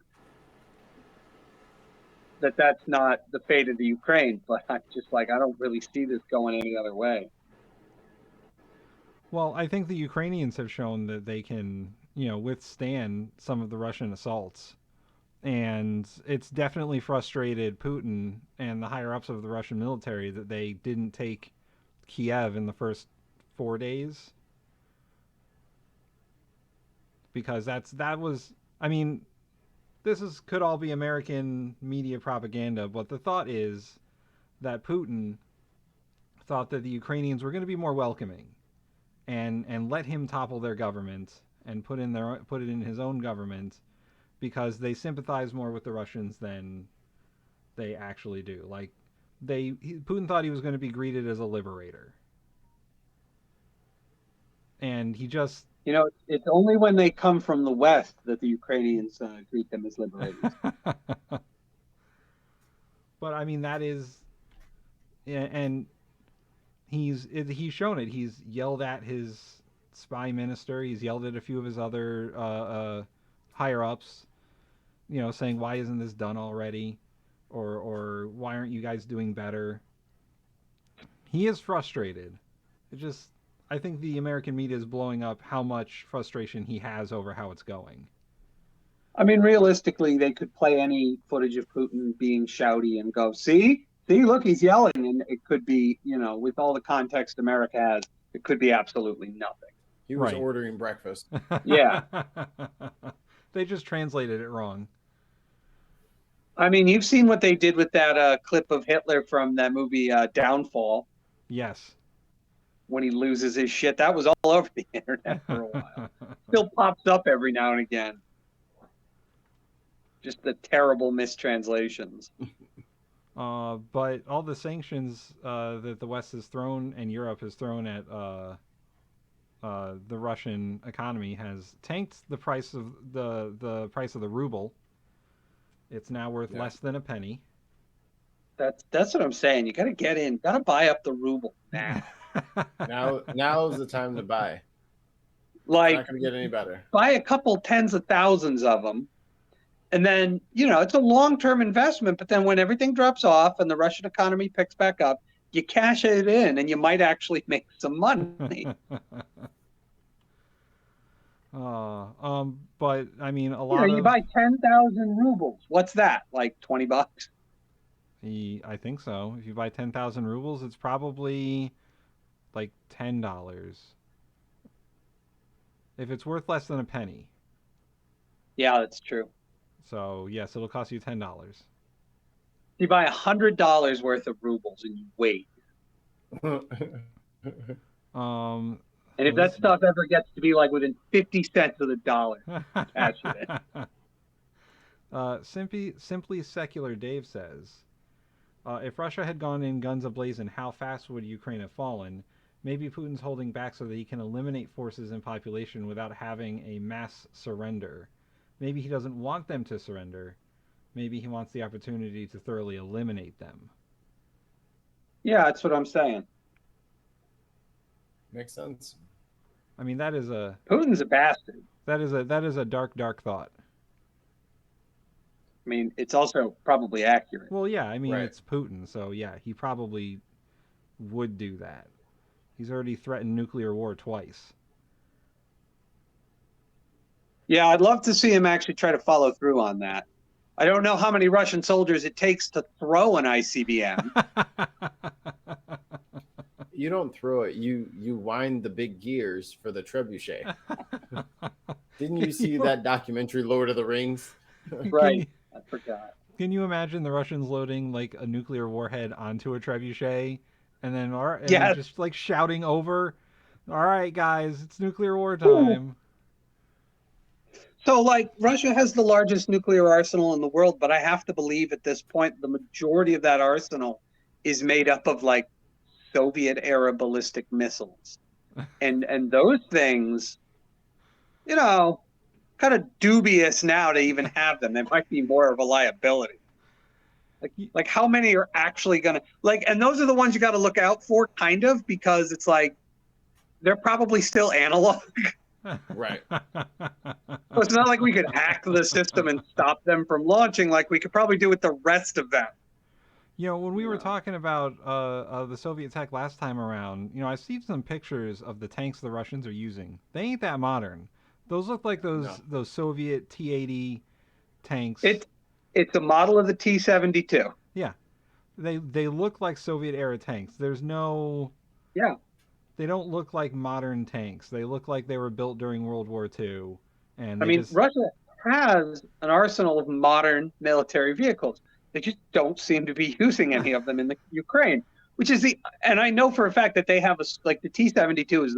S3: that that's not the fate of the Ukraine. But I'm just like, I don't really see this going any other way.
S1: Well, I think the Ukrainians have shown that they can, withstand some of the Russian assaults. And it's definitely frustrated Putin and the higher ups of the Russian military that they didn't take Kiev in the first 4 days. Because this could all be American media propaganda, but the thought is that Putin thought that the Ukrainians were going to be more welcoming and let him topple their government and put it in his own government because they sympathize more with the Russians than they actually do. Like Putin thought he was going to be greeted as a liberator. And he just
S3: it's only when they come from the West that the Ukrainians greet them as liberators.
S1: But that is, and he's shown it. He's yelled at his spy minister. He's yelled at a few of his other higher ups, saying, "Why isn't this done already?" Or "Why aren't you guys doing better?" He is frustrated. I think the American media is blowing up how much frustration he has over how it's going.
S3: Realistically, they could play any footage of Putin being shouty and go, see, look, he's yelling. And it could be, with all the context America has, it could be absolutely nothing.
S2: He was ordering breakfast.
S3: Yeah.
S1: They just translated it wrong.
S3: You've seen what they did with that clip of Hitler from that movie Downfall.
S1: Yes.
S3: When he loses his shit. That was all over the internet for a while. Still pops up every now and again. Just the terrible mistranslations.
S1: But all the sanctions that the West has thrown and Europe has thrown at the Russian economy has tanked the price of the price of the ruble. It's now worth less than a penny.
S3: That's what I'm saying. You got to get in, got to buy up the ruble now.
S2: Now is the time to buy.
S3: Like,
S2: it's not going to get any better.
S3: Buy a couple tens of thousands of them, and then it's a long-term investment. But then when everything drops off and the Russian economy picks back up, you cash it in, and you might actually make some money.
S1: But I mean, a lot
S3: you
S1: of
S3: buy 10,000 rubles. What's that? Like $20?
S1: I think so. If you buy 10,000 rubles, it's probably like $10. If it's worth less than a penny.
S3: Yeah, that's true.
S1: So yes, it'll cost you $10.
S3: You buy $100 worth of rubles and you wait. And if that stuff ever gets to be like within 50 cents of the dollar, cash it in.
S1: Simply Secular Dave says, if Russia had gone in guns ablazing, how fast would Ukraine have fallen? Maybe Putin's holding back so that he can eliminate forces and population without having a mass surrender. Maybe he doesn't want them to surrender. Maybe he wants the opportunity to thoroughly eliminate them.
S3: Yeah, that's what I'm saying.
S2: Makes sense.
S1: I mean,
S3: Putin's a bastard.
S1: That is a dark thought.
S3: I mean, it's also probably accurate.
S1: Well, yeah, I mean,
S2: right.
S1: It's Putin, so yeah, he probably would do that. He's already threatened nuclear war twice.
S3: Yeah, I'd love to see him actually try to follow through on that. I don't know how many Russian soldiers it takes to throw an ICBM.
S2: You don't throw it. You wind the big gears for the trebuchet. Didn't you see that documentary, Lord of the Rings?
S3: Right. I forgot.
S1: Can you imagine the Russians loading like a nuclear warhead onto a trebuchet and then just like shouting over, "All right, guys, it's nuclear war time." Ooh.
S3: So, like, Russia has the largest nuclear arsenal in the world, but I have to believe at this point the majority of that arsenal is made up of like Soviet-era ballistic missiles, and those things, kind of dubious now to even have them. They might be more of a liability. Like how many are actually gonna and those are the ones you got to look out for, kind of, because it's like they're probably still analog.
S2: Right.
S3: So it's not like we could hack the system and stop them from launching like we could probably do with the rest of them.
S1: When we were talking about the Soviet tech last time around, I've seen some pictures of the tanks the Russians are using. They ain't that modern. Those look like those Soviet T-80 tanks.
S3: It's a model of the T-72.
S1: Yeah. They look like Soviet era tanks. There's no...
S3: Yeah.
S1: They don't look like modern tanks. They look like they were built during World War II. And
S3: Russia has an arsenal of modern military vehicles. They just don't seem to be using any of them in the Ukraine, which is and I know for a fact that they have the T-72 is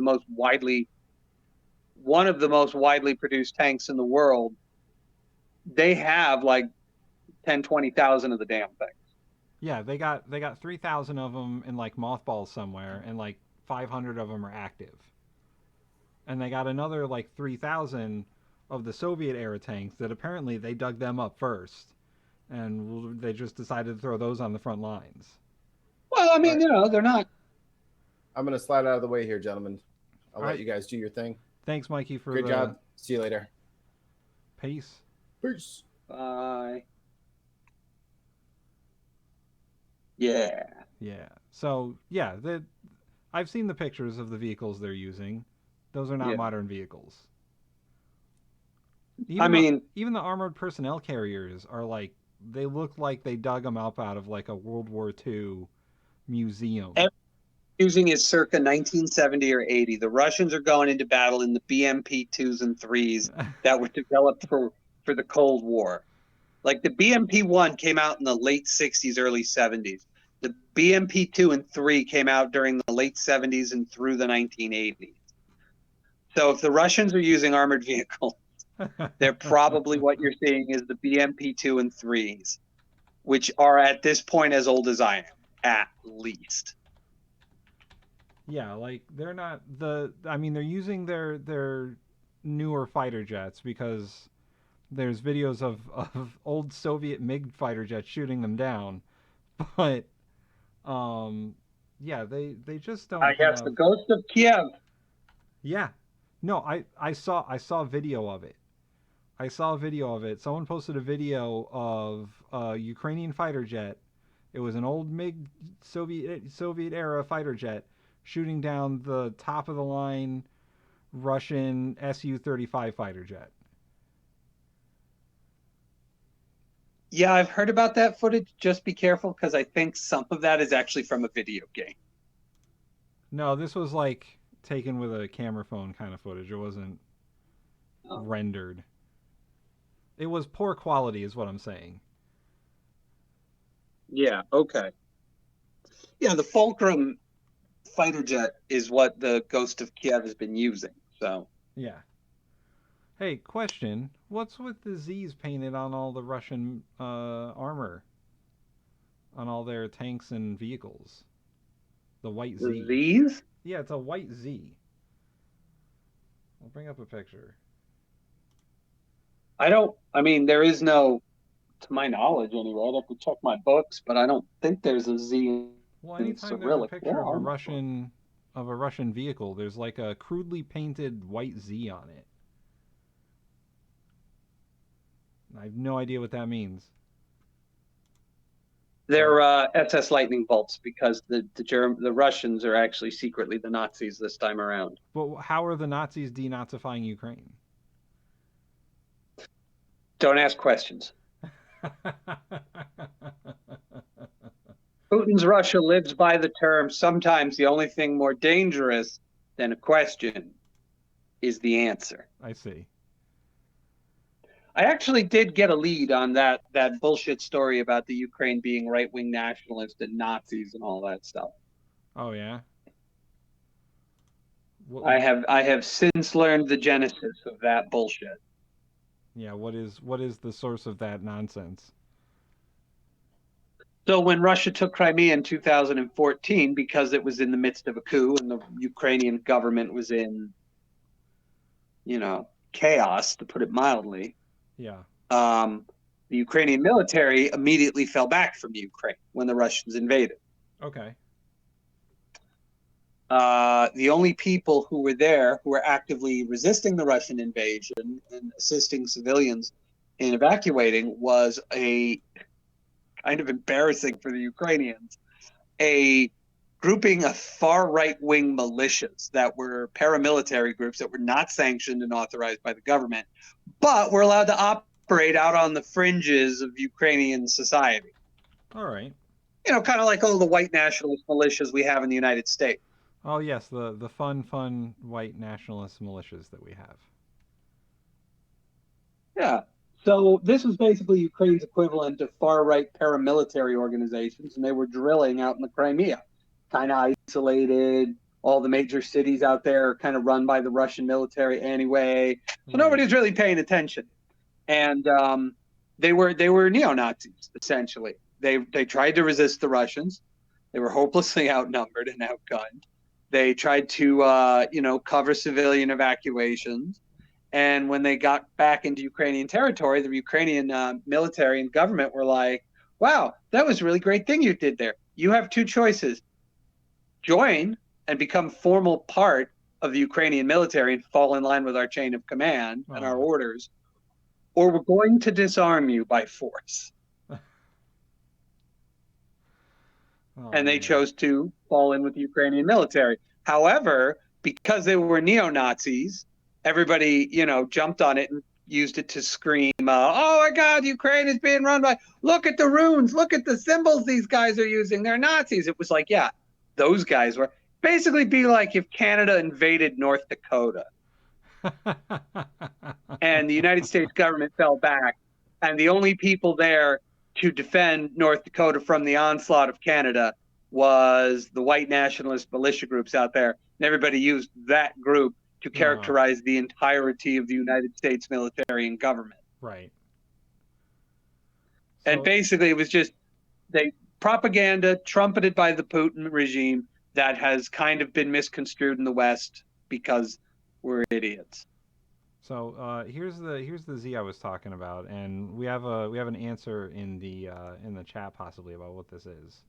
S3: one of the most widely produced tanks in the world. They have like 10, 20,000 of the damn things.
S1: Yeah, they got 3,000 of them in like mothballs somewhere, and like 500 of them are active. And they got another like 3,000 of the Soviet era tanks that apparently they dug them up first, and they just decided to throw those on the front lines.
S3: Well, I mean, they're not.
S2: I'm going to slide out of the way here, gentlemen. I'll let you guys do your thing.
S1: Thanks, Mikey, for
S2: good job. See you later.
S1: Peace.
S2: Peace.
S3: Bye. Yeah.
S1: Yeah. So, yeah, I've seen the pictures of the vehicles they're using. Those are not modern vehicles. Even the armored personnel carriers are like, they look like they dug them up out of like a World War II museum.
S3: Using is circa 1970 or 80. The Russians are going into battle in the BMP-2s and 3s that were developed for the Cold War. Like the BMP-1 came out in the late 60s, early 70s. The BMP-2 and 3 came out during the late 70s and through the 1980s. So if the Russians are using armored vehicles, they're probably what you're seeing is the BMP-2 and 3s, which are at this point as old as I am, at least.
S1: Yeah, like they're not the. I mean, they're using their newer fighter jets because there's videos of old Soviet MiG fighter jets shooting them down, but yeah, they just don't
S3: Yes, the
S1: have.
S3: Ghost of Kiev.
S1: Yeah, no, I saw video of it. I saw a video of it. Someone posted a video of a Ukrainian fighter jet. It was an old MiG Soviet era fighter jet shooting down the top of the line Russian Su-35 fighter jet.
S3: Yeah, I've heard about that footage. Just be careful because I think some of that is actually from a video game.
S1: No, this was like taken with a camera phone kind of footage. It wasn't
S3: Oh.
S1: rendered. It was poor quality, is what I'm saying.
S3: Yeah, okay. Yeah, the Fulcrum fighter jet is what the Ghost of Kiev has been using. So
S1: Yeah. Hey, question. What's with the Z's painted on all the Russian armor? On all their tanks and vehicles? The white Z.
S3: these,
S1: Yeah, it's a white Z. I'll bring up a picture.
S3: I mean, there is no, to my knowledge anyway, I'd have to check my books, but I don't think there's a Z
S1: Well,
S3: in
S1: anytime there's a
S3: Cyrillic.
S1: picture
S3: Where are my books?
S1: of a Russian vehicle, there's like a crudely painted white Z on it. I have no idea what that means.
S3: They're SS Lightning bolts because the Russians are actually secretly the Nazis this time around.
S1: But how are the Nazis denazifying Ukraine?
S3: Don't ask questions. Putin's Russia lives by the term, sometimes the only thing more dangerous than a question is the answer.
S1: I see.
S3: I actually did get a lead on that bullshit story about the Ukraine being right-wing nationalist and Nazis and all that stuff.
S1: Oh yeah.
S3: I have since learned the genesis of that bullshit.
S1: Yeah. What is the source of that nonsense?
S3: So when Russia took Crimea in 2014, because it was in the midst of a coup and the Ukrainian government was in, chaos, to put it mildly,
S1: Yeah.
S3: the Ukrainian military immediately fell back from Ukraine when the Russians invaded.
S1: Okay.
S3: The only people who were there who were actively resisting the Russian invasion and assisting civilians in evacuating was a kind of embarrassing for the Ukrainians, a grouping of far right-wing militias that were paramilitary groups that were not sanctioned and authorized by the government, but were allowed to operate out on the fringes of Ukrainian society.
S1: All right.
S3: Kind of like all the white nationalist militias we have in the United States.
S1: Oh yes, the fun white nationalist militias that we have.
S3: Yeah. So this was basically Ukraine's equivalent of far-right paramilitary organizations, and they were drilling out in the Crimea, kind of isolated. All the major cities out there are kind of run by the Russian military anyway, so nobody's really paying attention. And they were neo-Nazis essentially. They tried to resist the Russians. They were hopelessly outnumbered and outgunned. They tried to cover civilian evacuations. And when they got back into Ukrainian territory, the Ukrainian military and government were like, wow, that was a really great thing you did there. You have two choices. Join and become formal part of the Ukrainian military and fall in line with our chain of command and our orders, or we're going to disarm you by force. And they chose to fall in with the Ukrainian military. However, because they were neo-Nazis, everybody, jumped on it and used it to scream, oh my God, Ukraine is being run by, look at the runes, look at the symbols these guys are using, they're Nazis. It was like, yeah, those guys were. Basically be like if Canada invaded North Dakota and the United States government fell back, and the only people there to defend North Dakota from the onslaught of Canada was the white nationalist militia groups out there. And everybody used that group to characterize the entirety of the United States military and government.
S1: Right.
S3: And basically it was just propaganda trumpeted by the Putin regime that has kind of been misconstrued in the West because we're idiots.
S1: So here's the Z I was talking about, and we have an answer in the chat possibly about what this is.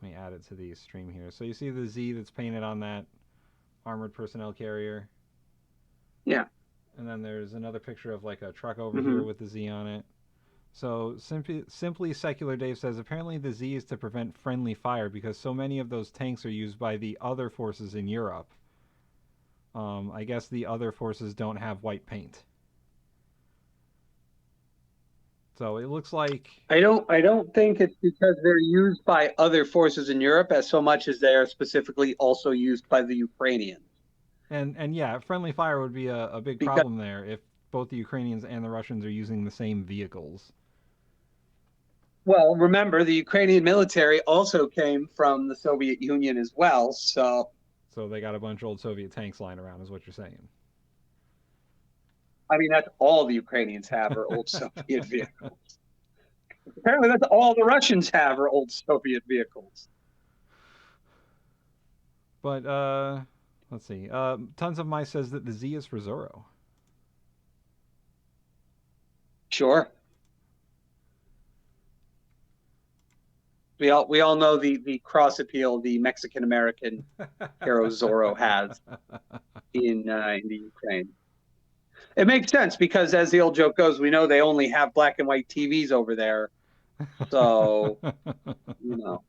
S1: Let me add it to the stream here. So you see the Z that's painted on that armored personnel carrier.
S3: Yeah.
S1: And then there's another picture of like a truck over
S3: Mm-hmm.
S1: here with the Z on it. So simply Secular Dave says apparently the Z is to prevent friendly fire because so many of those tanks are used by the other forces in Europe. I guess the other forces don't have white paint. So it looks like
S3: I don't think it's because they're used by other forces in Europe as so much as they are specifically also used by the Ukrainians.
S1: and yeah, friendly fire would be a big
S3: Because
S1: problem there if both the Ukrainians and the Russians are using the same vehicles.
S3: well, remember the Ukrainian military also came from the Soviet Union as well, so
S1: So they got a bunch of old Soviet tanks lying around, is what you're saying.
S3: I mean that's all the Ukrainians have are old Soviet vehicles. Apparently that's all the Russians have are old Soviet vehicles.
S1: But let's see. Tons of Mice says that the Z is for Zorro.
S3: Sure. We all know the cross appeal the Mexican American hero Zorro has in the Ukraine. It makes sense because, as the old joke goes, we know they only have black and white TVs over there, so you know.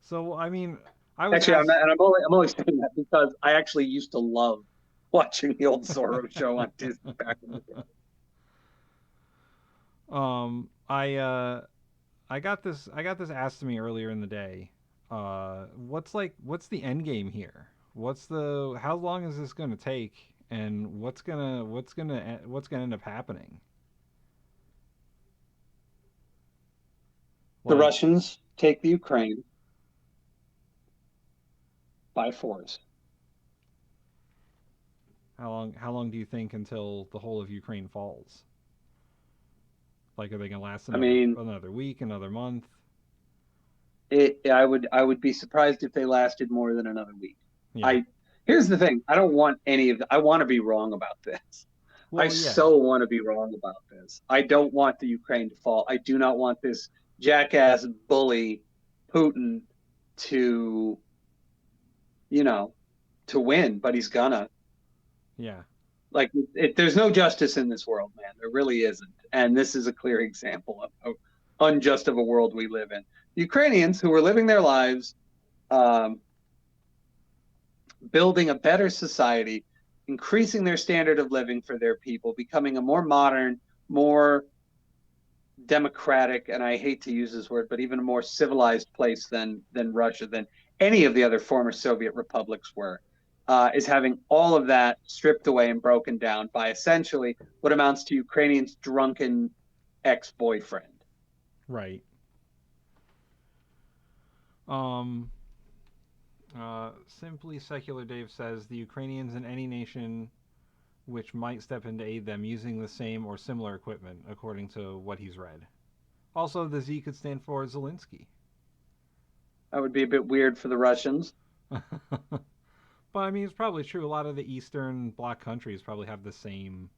S1: So I mean, I was
S3: Actually,
S1: asked.
S3: I'm only saying that because I actually used to love watching the old Zorro show on Disney back in the day.
S1: I got this asked to me earlier in the day. What's the end game here? How long is this going to take, and what's gonna end up happening?
S3: The
S1: Like
S3: Russians take the Ukraine by force.
S1: how long do you think until the whole of Ukraine falls? Like, are they gonna last
S3: I mean,
S1: another week, another month?
S3: I would be surprised if they lasted more than another week.
S1: Yeah.
S3: I Here's the thing. I don't want any of the, I want to be wrong about this. I
S1: Well, yeah.
S3: so want to be wrong about this. I don't want the Ukraine to fall. I do not want this jackass bully Putin to, you know, to win, but he's gonna.
S1: Yeah.
S3: Like, there's no justice in this world, man. There really isn't. And this is a clear example of how unjust of a world we live in. Ukrainians who are living their lives, um, building a better society, increasing their standard of living for their people, becoming a more modern, more democratic, and I hate to use this word, but even a more civilized place than Russia, than any of the other former Soviet republics were, is having all of that stripped away and broken down by essentially what amounts to Ukrainians' drunken ex-boyfriend.
S1: Right. Um. Simply Secular Dave says the Ukrainians and any nation which might step in to aid them using the same or similar equipment, according to what he's read. Also, the Z could stand for Zelensky.
S3: That would be a bit weird for the Russians.
S1: But I mean, it's probably true. A lot of the Eastern Bloc countries probably have the same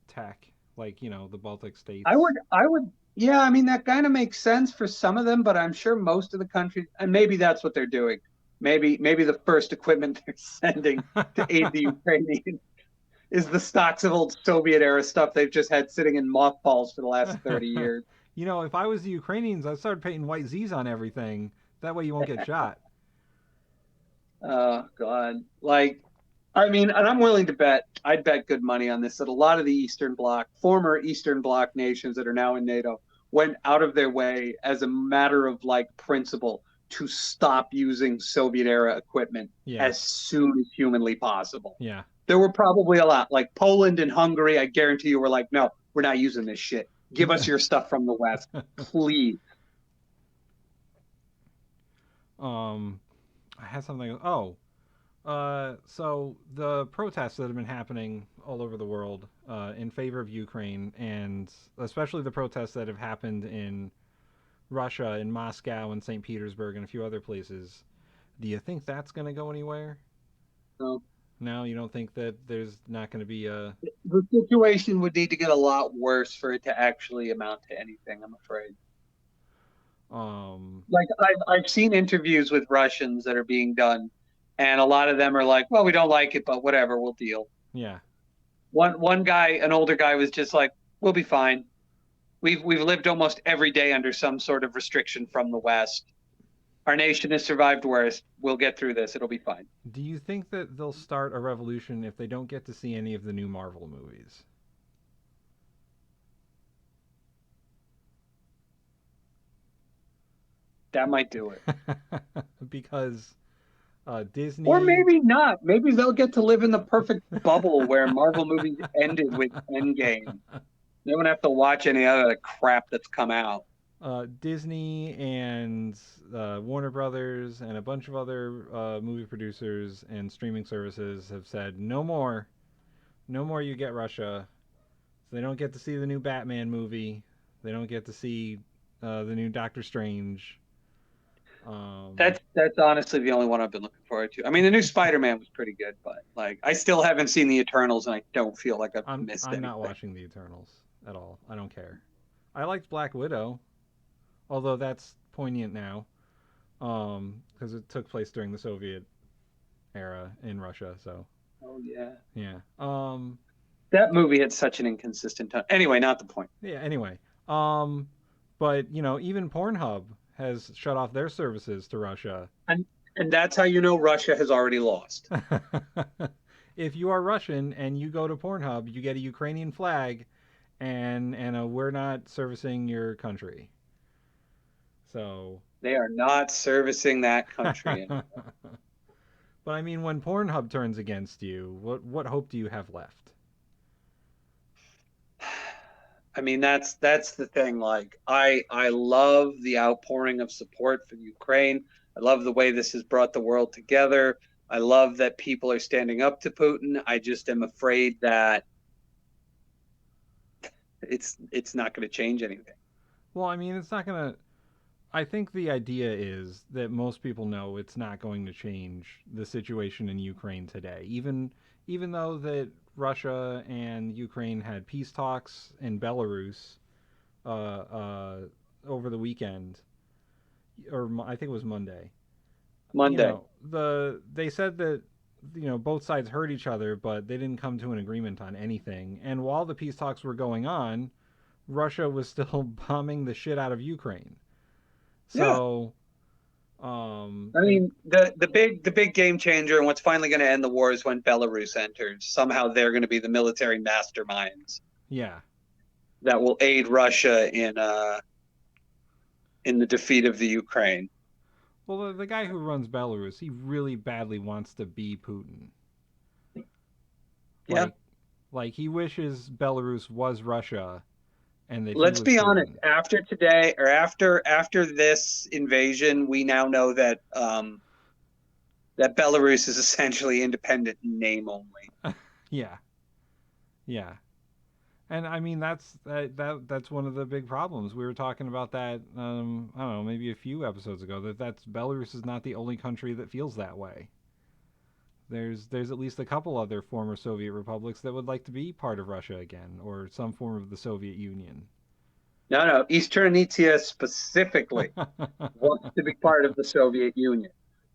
S1: tech, like the Baltic states.
S3: I would, yeah, I mean, that kind of makes sense for some of them, but I'm sure most of the countries, and maybe that's what they're doing. Maybe the first equipment they're sending to aid the Ukrainians is the stocks of old Soviet era stuff they've just had sitting in mothballs for the last 30 years.
S1: If I was the Ukrainians, I'd start painting white Z's on everything. That way you won't get shot.
S3: Oh, God. Like, I mean, and I'm willing to bet, I'd bet good money on this, that a lot of the former Eastern Bloc nations that are now in NATO went out of their way as a matter of like principle to stop using Soviet era equipment
S1: Yeah.
S3: as soon as humanly possible.
S1: Yeah.
S3: There were probably a lot, like Poland and Hungary, I guarantee you were like, no, we're not using this shit. Give us your stuff from the West, please.
S1: I had something. Oh, so the protests that have been happening all over the world in favor of Ukraine, and especially the protests that have happened in Russia and Moscow and St. Petersburg and a few other places. Do you think that's going to go anywhere?
S3: So
S1: No, you don't think that there's not going to be a
S3: the situation would need to get a lot worse for it to actually amount to anything, I'm afraid.
S1: um
S3: Like I've seen interviews with Russians that are being done, and a lot of them are like, "Well, we don't like it, but whatever, we'll deal."
S1: yeah.
S3: One guy, an older guy, was just like, "We'll be fine. We've lived almost every day under some sort of restriction from the West. Our nation has survived worse. We'll get through this. It'll be fine."
S1: Do you think that they'll start a revolution if they don't get to see any of the new Marvel movies?
S3: That might do it.
S1: Because
S3: Or
S1: Disney.
S3: maybe not. Maybe they'll get to live in the perfect bubble where Marvel movies ended with Endgame. They won't have to watch any other crap that's come out.
S1: Disney and Warner Brothers and a bunch of other movie producers and streaming services have said no more, no more. You get Russia. So they don't get to see the new Batman movie. They don't get to see the new Doctor Strange. Um,
S3: That's honestly the only one I've been looking forward to. I mean, the new Spider-Man was pretty good, but like I still haven't seen the Eternals, and I don't feel like I've missed
S1: I'm not
S3: anything.
S1: watching the Eternals at all. I don't care. I liked Black Widow, although that's poignant now, because it took place during the Soviet era in Russia. So
S3: Oh yeah,
S1: yeah.
S3: that movie had such an inconsistent tone. Anyway, not the point.
S1: Yeah. Anyway. Um, but even Pornhub has shut off their services to Russia.
S3: And that's how you know Russia has already lost.
S1: If you are Russian and you go to Pornhub, you get a Ukrainian flag, and we're not servicing your country. So.
S3: They are not servicing that country anymore.
S1: But I mean, when Pornhub turns against you, what hope do you have left?
S3: I mean, that's the thing. Like, I love the outpouring of support for Ukraine. I love the way this has brought the world together. I love that people are standing up to Putin. I just am afraid that it's not going to change anything.
S1: Well, I mean, it's not gonna. I think the idea is that most people know it's not going to change the situation in Ukraine today. Even though that Russia and Ukraine had peace talks in Belarus over the weekend, or I think it was Monday.
S3: Monday.
S1: They said that both sides heard each other, but they didn't come to an agreement on anything. And while the peace talks were going on, Russia was still bombing the shit out of Ukraine.
S3: Yeah.
S1: So,
S3: I mean, the big game changer and what's finally going to end the war is when Belarus enters. Somehow they're going to be the military masterminds
S1: yeah.
S3: that will aid Russia in the defeat of the Ukraine.
S1: Well, the guy who runs Belarus, he really badly wants to be Putin.
S3: Yeah.
S1: Like he wishes Belarus was Russia and that he
S3: Let's
S1: was
S3: be honest.
S1: Putin.
S3: After today, or after this invasion, we now know that that Belarus is essentially independent in name only.
S1: Yeah. Yeah. And I mean that's one of the big problems. We were talking about that I don't know, maybe a few episodes ago that's Belarus is not the only country that feels that way. There's at least a couple other former Soviet republics that would like to be part of Russia again or some form of the Soviet Union.
S3: No, East Ternitsia specifically wants to be part of the Soviet Union.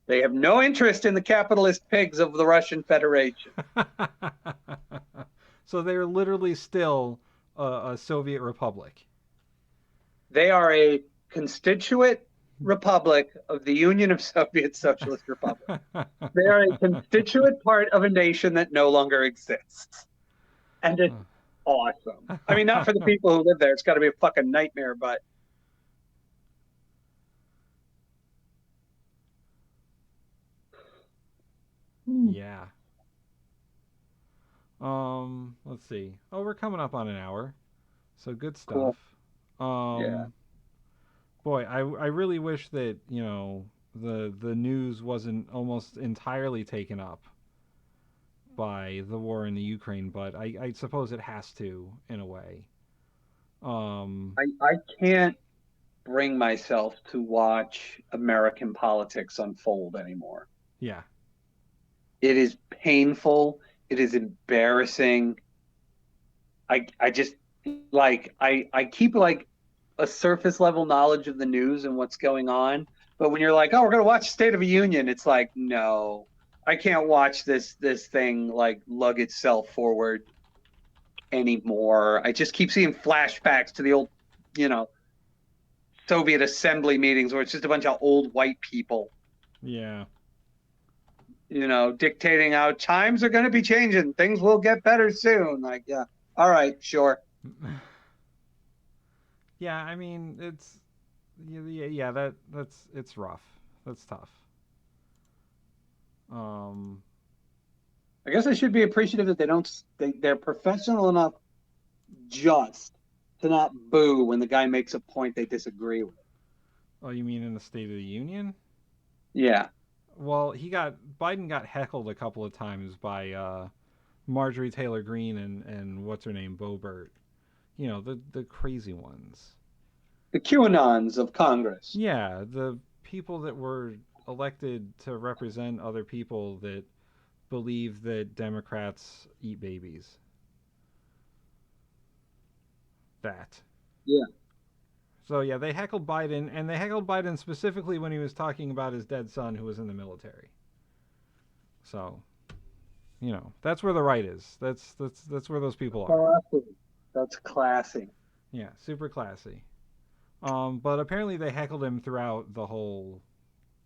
S3: They have no interest in the capitalist pigs of the Russian Federation.
S1: So they're literally still a Soviet republic.
S3: They are a constituent republic of the Union of Soviet Socialist Republics. They are a constituent part of a nation that no longer exists. And it's awesome. I mean, not for the people who live there. It's got to be a fucking nightmare, but
S1: Yeah. Let's see. Oh, we're coming up on an hour. So good stuff.
S3: cool. Yeah.
S1: Boy, I really wish that, the news wasn't almost entirely taken up by the war in the Ukraine, but I suppose it has to in a way. Um
S3: I can't bring myself to watch American politics unfold anymore.
S1: Yeah.
S3: It is painful. It is embarrassing. I just I keep like a surface level knowledge of the news and what's going on. But when you're like, oh, we're gonna watch State of the Union, it's like, no, I can't watch this thing like lug itself forward anymore. I just keep seeing flashbacks to the old, you know, Soviet assembly meetings where it's just a bunch of old white people,
S1: Yeah.
S3: dictating how times are going to be changing. Things will get better soon. Like, yeah, all right, sure.
S1: Yeah, I mean, yeah, that's it's rough. That's tough. Um
S3: I guess I should be appreciative that they're professional enough just to not boo when the guy makes a point they disagree with.
S1: oh, you mean in the State of the Union?
S3: Yeah.
S1: Well, Biden got heckled a couple of times by Marjorie Taylor Greene and what's her name, Boebert. The crazy ones.
S3: The QAnons of Congress.
S1: Yeah, the people that were elected to represent other people that believe that Democrats eat babies. That.
S3: Yeah.
S1: So yeah, they heckled Biden, and they heckled Biden specifically when he was talking about his dead son who was in the military. So, that's where the right is. That's where those people are.
S3: Classy. That's classy.
S1: Yeah, super classy. But apparently they heckled him throughout the whole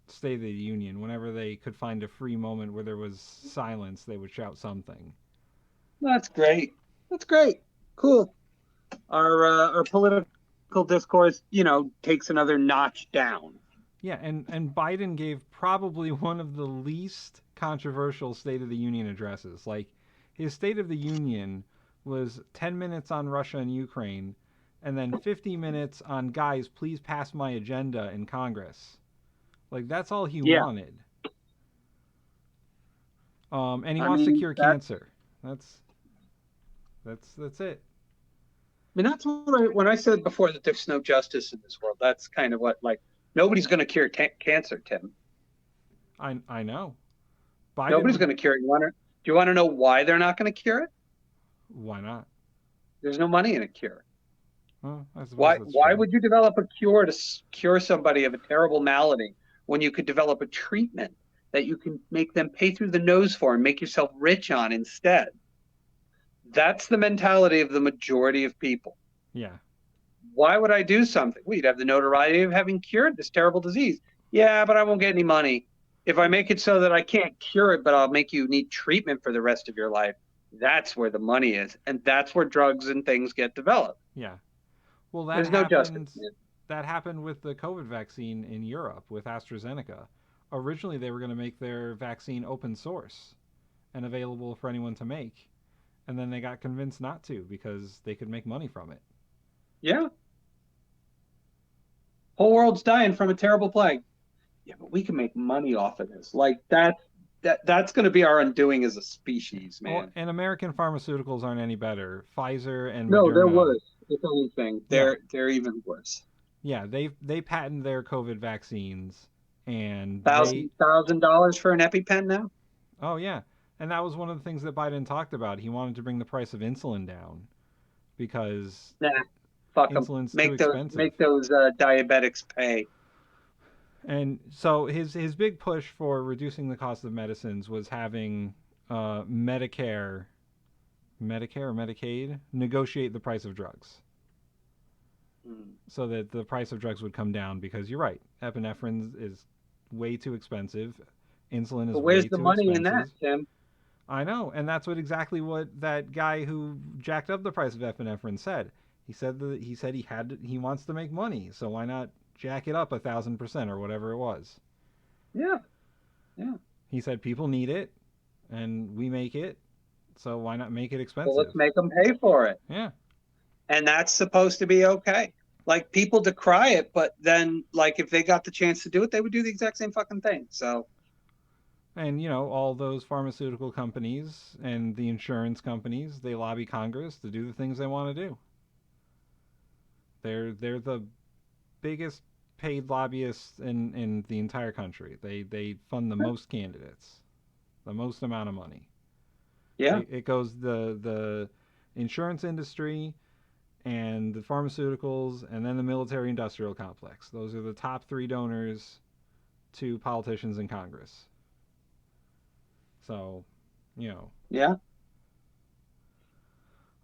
S1: State of the Union. Whenever they could find a free moment where there was silence, they would shout something.
S3: That's great. That's great. Cool. Our political discourse, takes another notch down.
S1: Yeah, and Biden gave probably one of the least controversial State of the Union addresses. Like, his State of the Union was 10 minutes on Russia and Ukraine, and then 50 minutes on, guys, please pass my agenda in Congress. Like, that's all he
S3: Yeah.
S1: wanted. And he
S3: I
S1: wants to
S3: mean,
S1: cure cancer. That's it.
S3: I mean, that's what when I said before that there's no justice in this world. That's kind of what, like, nobody's going to cure cancer, Tim.
S1: I know. Biden
S3: Nobody's going to cure it. Do you want to know why they're not going to cure it?
S1: Why not?
S3: There's no money in a cure.
S1: Well, I suppose
S3: Why?
S1: that's
S3: Why
S1: true.
S3: would you develop a cure to cure somebody of a terrible malady when you could develop a treatment that you can make them pay through the nose for and make yourself rich on instead? That's the mentality of the majority of people.
S1: Yeah.
S3: Why would I do something? Well, you'd have the notoriety of having cured this terrible disease. Yeah, but I won't get any money. If I make it so that I can't cure it, but I'll make you need treatment for the rest of your life, that's where the money is. And that's where drugs and things get developed.
S1: Yeah. Well, that
S3: There's no justice.
S1: that happened with the COVID vaccine in Europe with AstraZeneca. Originally, they were going to make their vaccine open source and available for anyone to make. And then they got convinced not to because they could make money from it.
S3: Yeah. Whole world's dying from a terrible plague. Yeah, but we can make money off of this. Like that's going to be our undoing as a species, man.
S1: Well, and American pharmaceuticals aren't any better. Pfizer and
S3: No,
S1: Moderna.
S3: they're worse. If anything, they're even worse.
S1: Yeah, they patent their COVID vaccines, and
S3: $1,000 for an EpiPen now.
S1: Oh yeah, and that was one of the things that Biden talked about. He wanted to bring the price of insulin down because
S3: Fuck them.
S1: Insulin's too expensive.
S3: Make those diabetics pay.
S1: And so his big push for reducing the cost of medicines was having Medicare or Medicaid negotiate the price of drugs. So that the price of drugs would come down because you're right, epinephrine is way too expensive. Insulin is
S3: but where's
S1: way
S3: the
S1: too
S3: money
S1: expensive.
S3: in that, Tim?
S1: I know, and that's exactly what that guy who jacked up the price of epinephrine said. He said he wants to make money, so why not jack it up 1,000% or whatever it was?
S3: Yeah.
S1: He said people need it, and we make it, so why not make it expensive?
S3: Well, let's make them pay for it.
S1: Yeah.
S3: And that's supposed to be okay. Like, people decry it, but then, like, if they got the chance to do it, they would do the exact same fucking thing. So.
S1: And all those pharmaceutical companies and the insurance companies, they lobby Congress to do the things they want to do. They're the biggest paid lobbyists in the entire country. They fund the most candidates, the most amount of money.
S3: Yeah.
S1: It goes the insurance industry and the pharmaceuticals and then the military industrial complex. Those are the top 3 donors to politicians in Congress. So, you know.
S3: Yeah.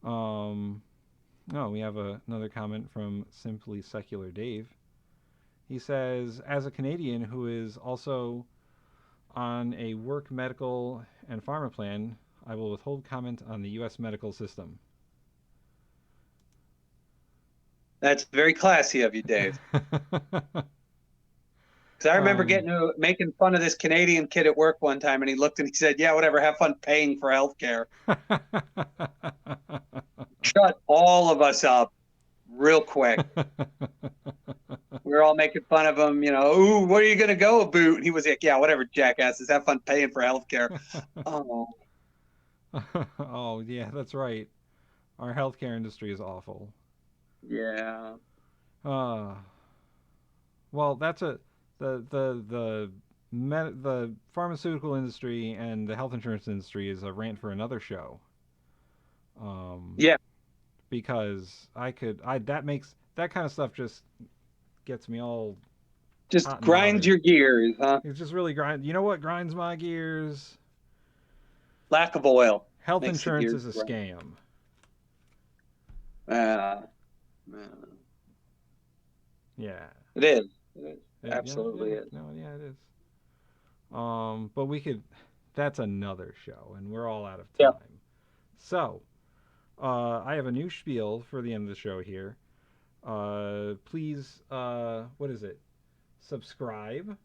S1: Oh, we have another comment from Simply Secular Dave. He says, as a Canadian who is also on a work, medical, and pharma plan, I will withhold comment on the U.S. medical system.
S3: That's very classy of you, Dave. Because I remember making fun of this Canadian kid at work one time, and he looked and he said, "Yeah, whatever. Have fun paying for healthcare." Shut all of us up real quick. We were all making fun of him, ooh, where are you going to go, Boot? And he was like, yeah, whatever, jackasses. Have fun paying for healthcare. Oh.
S1: Oh, yeah, that's right. Our healthcare industry is awful.
S3: Yeah.
S1: Well, that's the pharmaceutical industry and the health insurance industry is a rant for another show.
S3: Yeah.
S1: Because that kind of stuff just gets me all
S3: just grinds your gears, huh?
S1: It's just really You know what grinds my gears?
S3: Lack of oil.
S1: Health insurance is a scam.
S3: Yeah. It is. It absolutely is.
S1: No, yeah, it is. But that's another show, and we're all out of time.
S3: Yep.
S1: So, I have a new spiel for the end of the show here. Please, what is it? Subscribe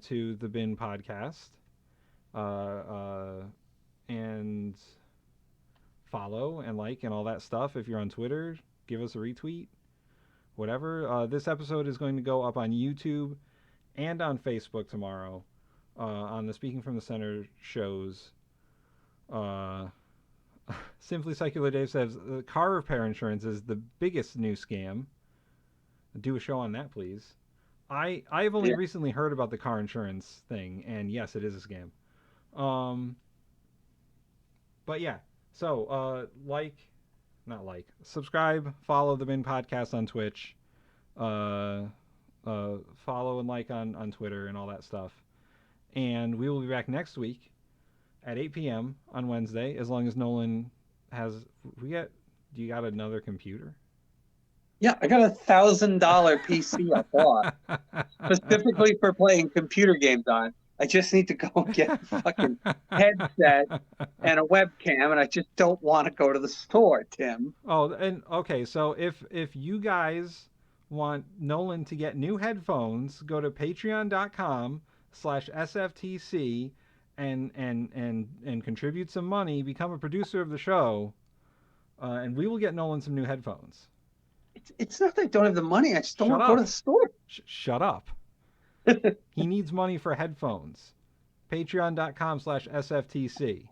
S1: to the Bin Podcast, and follow and like and all that stuff. If you're on Twitter, give us a retweet, whatever. This episode is going to go up on YouTube and on Facebook tomorrow, on the Speaking from the Center shows. Simply Secular Dave says car repair insurance is the biggest new scam. Do a show on that, please. I've only recently heard about the car insurance thing, and yes, it is a scam. But yeah, so subscribe, follow the Bin Podcast on Twitch, follow and like on Twitter and all that stuff. And we will be back next week at 8 p.m. on Wednesday, as long as Nolan has. Do you got another computer?
S3: Yeah, I got $1,000 PC I bought specifically for playing computer games on. I just need to go and get a fucking headset and a webcam, and I just don't want to go to the store, Tim.
S1: Oh, and okay, so if you guys want Nolan to get new headphones, go to patreon.com/SFTC and contribute some money, become a producer of the show, and we will get Nolan some new headphones.
S3: It's not that I don't have the money. I just don't want to go to the store.
S1: Shut up. He needs money for headphones. Patreon.com/SFTC.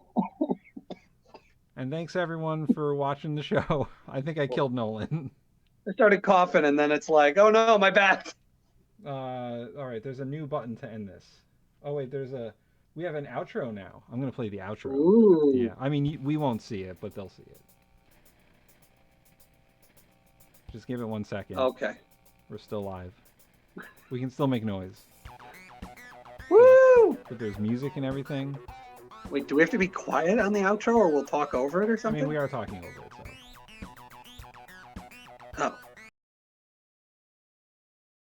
S1: And thanks everyone for watching the show. I think I killed Nolan.
S3: I started coughing and then it's like, oh no, my back.
S1: All right, there's a new button to end this. Oh wait, we have an outro now. I'm going to play the outro.
S3: Ooh.
S1: Yeah, I mean, we won't see it, but they'll see it. Just give it 1 second.
S3: Okay.
S1: We're still live. We can still make noise.
S3: Woo!
S1: But there's music and everything.
S3: Wait, do we have to be quiet on the outro or we'll talk over it or something?
S1: I mean, we are talking over it.